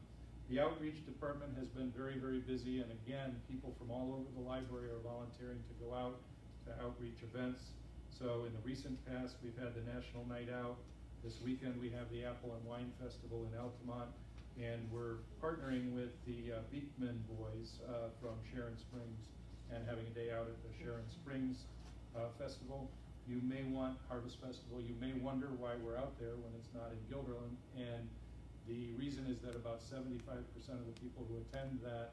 The outreach department has been very, very busy, and again, people from all over the library are volunteering to go out to outreach events. So in the recent past, we've had the National Night Out. This weekend, we have the Apple and Wine Festival in Altamont, and we're partnering with the Beekman boys from Sharon Springs and having a day out at the Sharon Springs Festival. You may want Harvest Festival. You may wonder why we're out there when it's not in Guilderland, and the reason is that about 75% of the people who attend that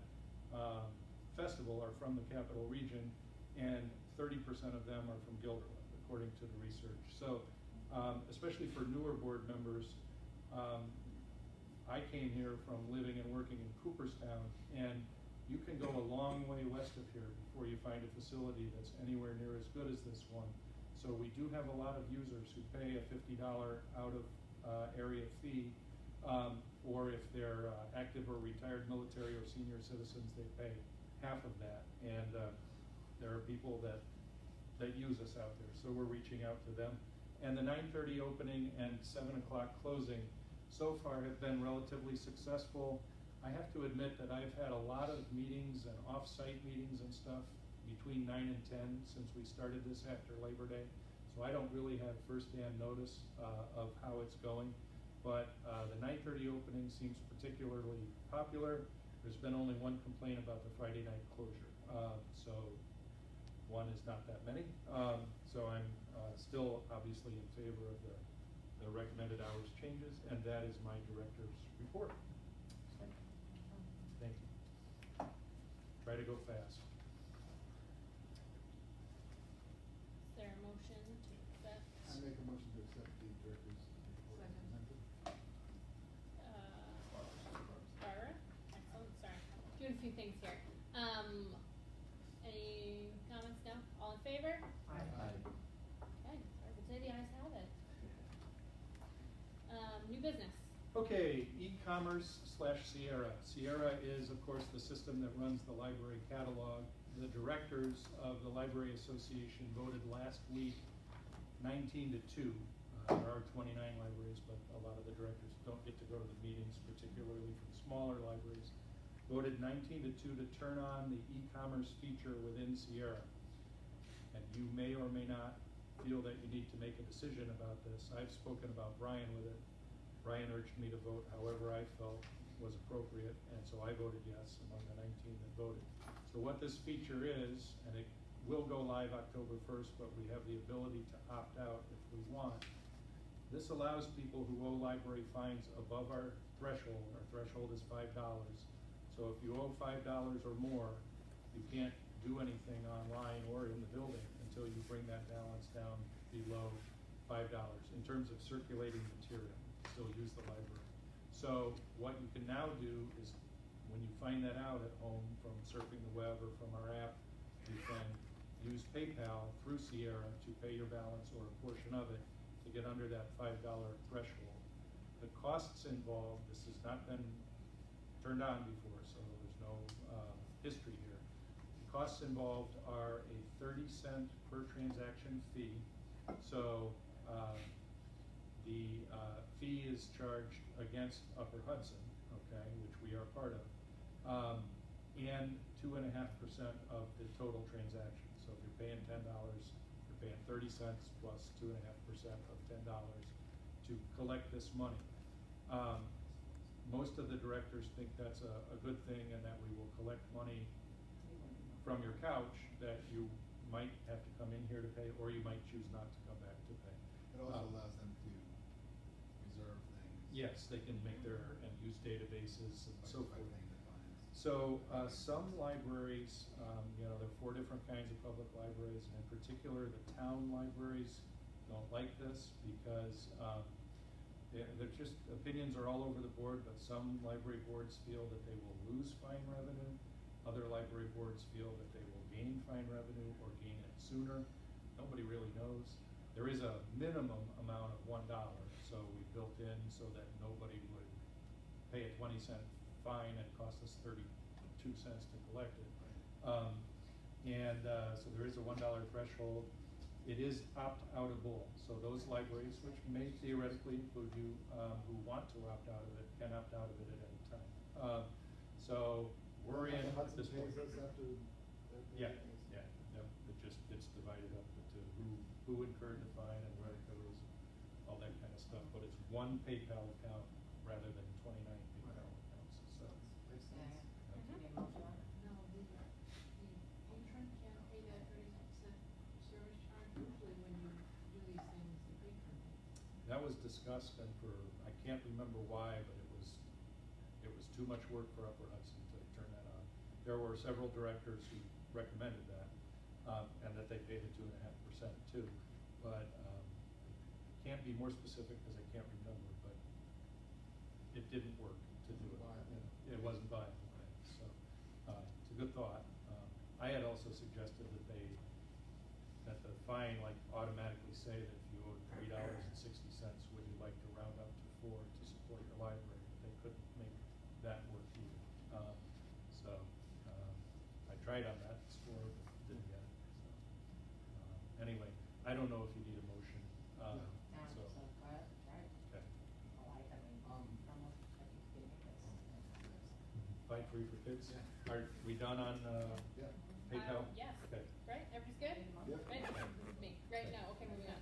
festival are from the Capital Region, and 30% of them are from Guilderland, according to the research. So, especially for newer board members, I came here from living and working in Cooperstown, and you can go a long way west of here before you find a facility that's anywhere near as good as this one. So we do have a lot of users who pay a $50 out of area fee, or if they're active or retired military or senior citizens, they pay half of that. And there are people that use us out there, so we're reaching out to them. And the 9:30 opening and 7 o'clock closing so far have been relatively successful. I have to admit that I've had a lot of meetings and off-site meetings and stuff between 9 and 10 since we started this after Labor Day. So I don't really have first-hand notice of how it's going. But the 9:30 opening seems particularly popular. There's been only one complaint about the Friday night closure. So one is not that many. So I'm still obviously in favor of the recommended hours changes, and that is my director's report. Thank you. Try to go fast. Is there a motion to accept? I make a motion to accept the director's report as presented. Barbara? Excellent, sorry. Doing a few things here. Any comments? No? All in favor? Aye. Okay, sorry to say the ayes have it. New business. Okay, e-commerce / Sierra. Sierra is, of course, the system that runs the library catalog. The directors of the Library Association voted last week 19-2. There are 29 libraries, but a lot of the directors don't get to go to the meetings, particularly from smaller libraries. Voted 19-2 to turn on the e-commerce feature within Sierra. And you may or may not feel that you need to make a decision about this. I've spoken about Brian with it. Brian urged me to vote however I felt was appropriate, and so I voted yes among the 19 that voted. So what this feature is, and it will go live October 1st, but we have the ability to opt out if we want. This allows people who owe library fines above our threshold. Our threshold is $5. So if you owe $5 or more, you can't do anything online or in the building until you bring that balance down below $5 in terms of circulating material. Still use the library. So what you can now do is, when you find that out at home from surfing the web or from our app, you can use PayPal through Sierra to pay your balance or a portion of it to get under that $5 threshold. The costs involved, this has not been turned on before, so there's no history here. The costs involved are a 30-cent per transaction fee. So the fee is charged against Upper Hudson, okay, which we are part of, and 2.5% of the total transaction. So if you're paying $10, you're paying 30 cents plus 2.5% of $10 to collect this money. Most of the directors think that's a good thing, and that we will collect money from your couch that you might have to come in here to pay, or you might choose not to come back to pay. It also allows them to reserve things. Yes, they can make their and use databases and so by forth. paying the fines. So some libraries, there are 4 different kinds of public libraries, and in particular the town libraries don't like this because they're just, opinions are all over the board, but some library boards feel that they will lose fine revenue. Other library boards feel that they will gain fine revenue or gain it sooner. Nobody really knows. There is a minimum amount of $1, so we built in so that nobody would pay a 20-cent fine and cost us 32 cents to collect it. So there is a $1 threshold. It is opt-outable, so those libraries, which may theoretically include you, who want to opt out of it, can opt out of it at any time. So we're in at this point. Hudson pays us after. Yeah, it's divided up into who incurred the fine and where it goes, all that kind of stuff. But it's one PayPal account rather than 29 PayPal accounts. So Makes Yeah, sense. yeah. Do you need a motion on it? No, the patron can't pay that 30% service charge. Usually when you do these things, the patron pays. that was discussed, and I can't remember why, but it was too much work for Upper Hudson to turn that on. There were several directors who recommended that, and that they pay the 2.5% too. But can't be more specific because I can't remember. But it didn't work to do it. It wasn't viable. Right? So it's a good thought. I had also suggested that the fine automatically say that if you owed $3.60, would you like to round up to $4 to support your library? They couldn't make that work either. I tried on that score, but didn't get it. So anyway, I don't know if you need a motion. No, So, so, go ahead, try it. okay. Almost, I think you can make this. Fine free for kids? Yeah. Are we done on Yeah. PayPal? Yes. Okay. Right, everybody's good? Yep. Right, me, right now, okay, moving on.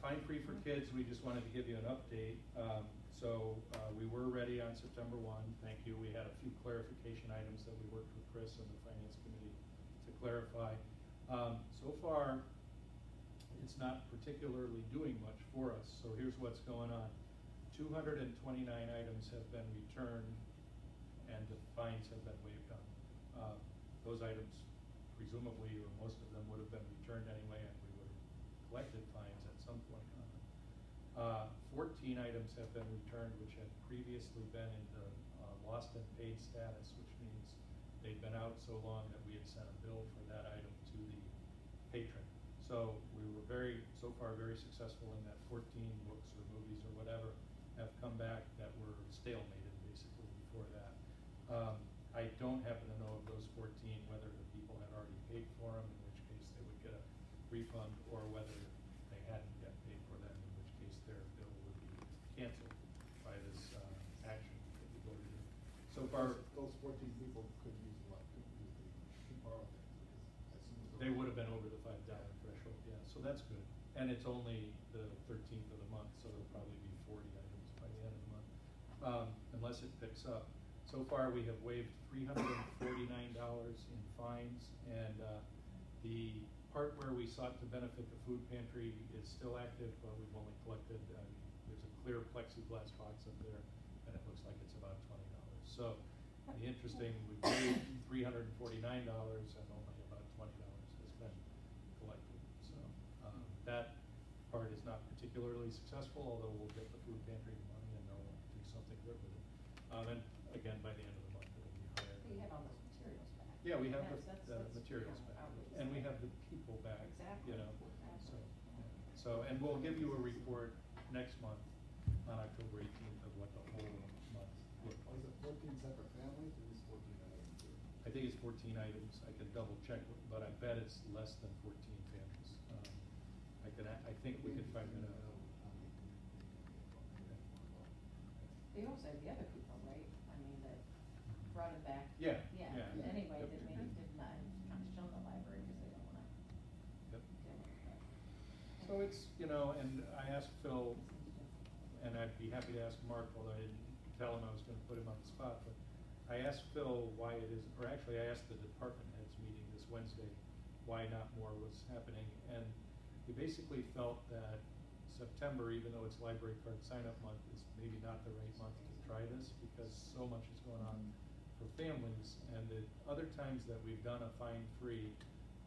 Fine free for kids, we just wanted to give you an update. So we were ready on September 1, thank you. We had a few clarification items that we worked with Chris and the Finance Committee to clarify. So far, it's not particularly doing much for us, so here's what's going on. 229 items have been returned and the fines have been waived on. Those items presumably, or most of them, would have been returned anyway, and we would have collected fines at some point on them. 14 items have been returned which had previously been in the lost and paid status, which means they'd been out so long that we had sent a bill for that item to the patron. So we were so far very successful in that 14 books or movies or whatever have come back that were stalemated basically before that. I don't happen to know of those 14 whether the people had already paid for them, in which case they would get a refund, or whether they hadn't yet paid for them, in which case their bill would be canceled by this action that we go to do. So far, Those 14 people could use could borrow things, because as soon as. they would have been over the $5 threshold, yeah, so that's good. And it's only the 13th of the month, so there'll probably be 40 items by the end of the month, unless it picks up. So far, we have waived $349 in fines, and the part where we sought to benefit the food pantry is still active, but we've only collected, there's a clear plexiglass box up there, and it looks like it's about $20. So, the interesting, we waived $349 and only about $20 has been collected. So, that part is not particularly successful, although we'll get the food pantry money and they'll do something good with it. And again, by the end of the month, it'll be higher. You have all those materials back. Yeah, we have Yes, the that's, materials you know, back, outrageous. and we have the people back, Exactly, you know, exactly. so, and we'll give you a report next month on October 18th of what the whole month looked Or is like. it 14 separate families, or is 14 items? I think it's 14 items, I can double check, but I bet it's less than 14 families. I think we could find it out. They also have the other people, right? I mean, that brought it back. Yeah, Yeah, yeah. anyway, Yep. that maybe did not, kind of shown the library because they don't wanna Yep. deal with that. So it's, and I asked Phil, and I'd be happy to ask Mark, although I didn't tell him I was gonna put him on the spot, but I asked Phil why it is, or actually I asked the department heads meeting this Wednesday, why not more was happening, and he basically felt that September, even though it's library card sign-up month, is maybe not the right month to try this, because so much is going on for families, and the other times that we've done a fine-free,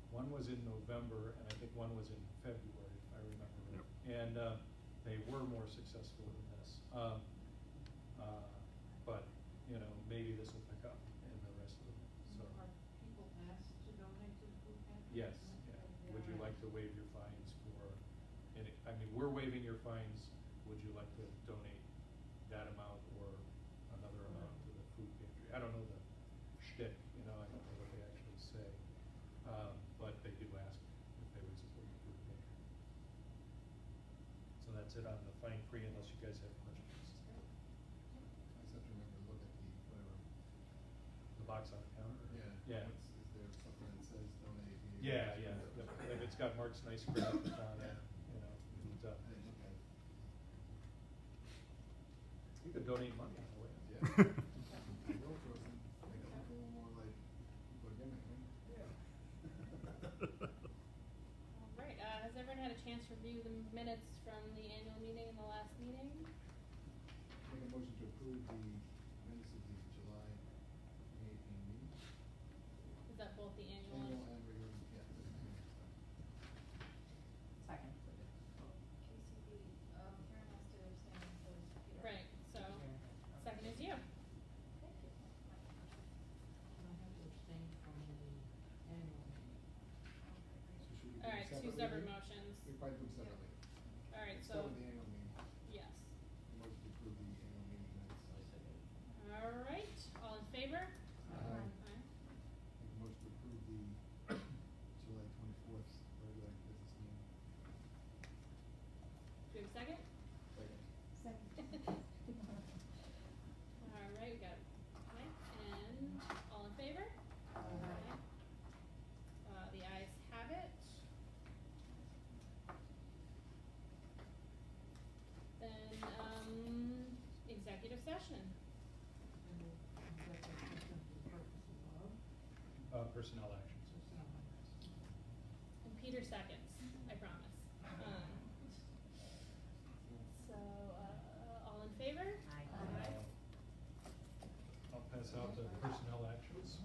one was in November, and I think one was in February, if I remember right. And they were more successful than this. But, maybe this will pick up in the rest of them, so. Are people asked to donate to the food pantry? Yes, yeah. Would you like to waive your fines for, we're waiving your fines, would you like to donate that amount or another amount to the food pantry? I don't know the shtick, I don't know what they actually say, but they do ask if they would support the food pantry. So that's it on the fine free, unless you guys have questions. I just have to remember to look at whatever. The box on the counter? Yeah. Yeah. Is there something that says donate Yeah, here? yeah, if it's got Mark's nice graphic on it, and, I didn't look at it. you could donate money on the way. Yeah. I will throw some, make it look a little more like people are giving, right? Alright, has everyone had a chance to review the minutes from the annual meeting and the last meeting? Make a motion to approve the minutes of the July 2018 meeting. Is that both the annual Annual and? and regular, yeah. Second. KCB, Karen has to abstain, so is Peter. Right, so, Yeah. second is you. Thank you. And I have to abstain from the annual meeting. So should we do them Alright, two separately separate then? motions. We probably do them separately. Alright, Let's so, start with the annual meeting. yes. Motion to approve the annual meeting minutes. Alright, all in favor? Aye. Aye. Make a motion to approve the July 24th regular business meeting. Do we have a second? Second. Alright, we got Mike, and all in favor? Aye. The ayes have it. Then, executive session. And we'll executive session for the purposes of Personnel actions. personnel. Peter seconds, I promise. So, all in favor? Aye. Aye. I'll pass out the personnel actions.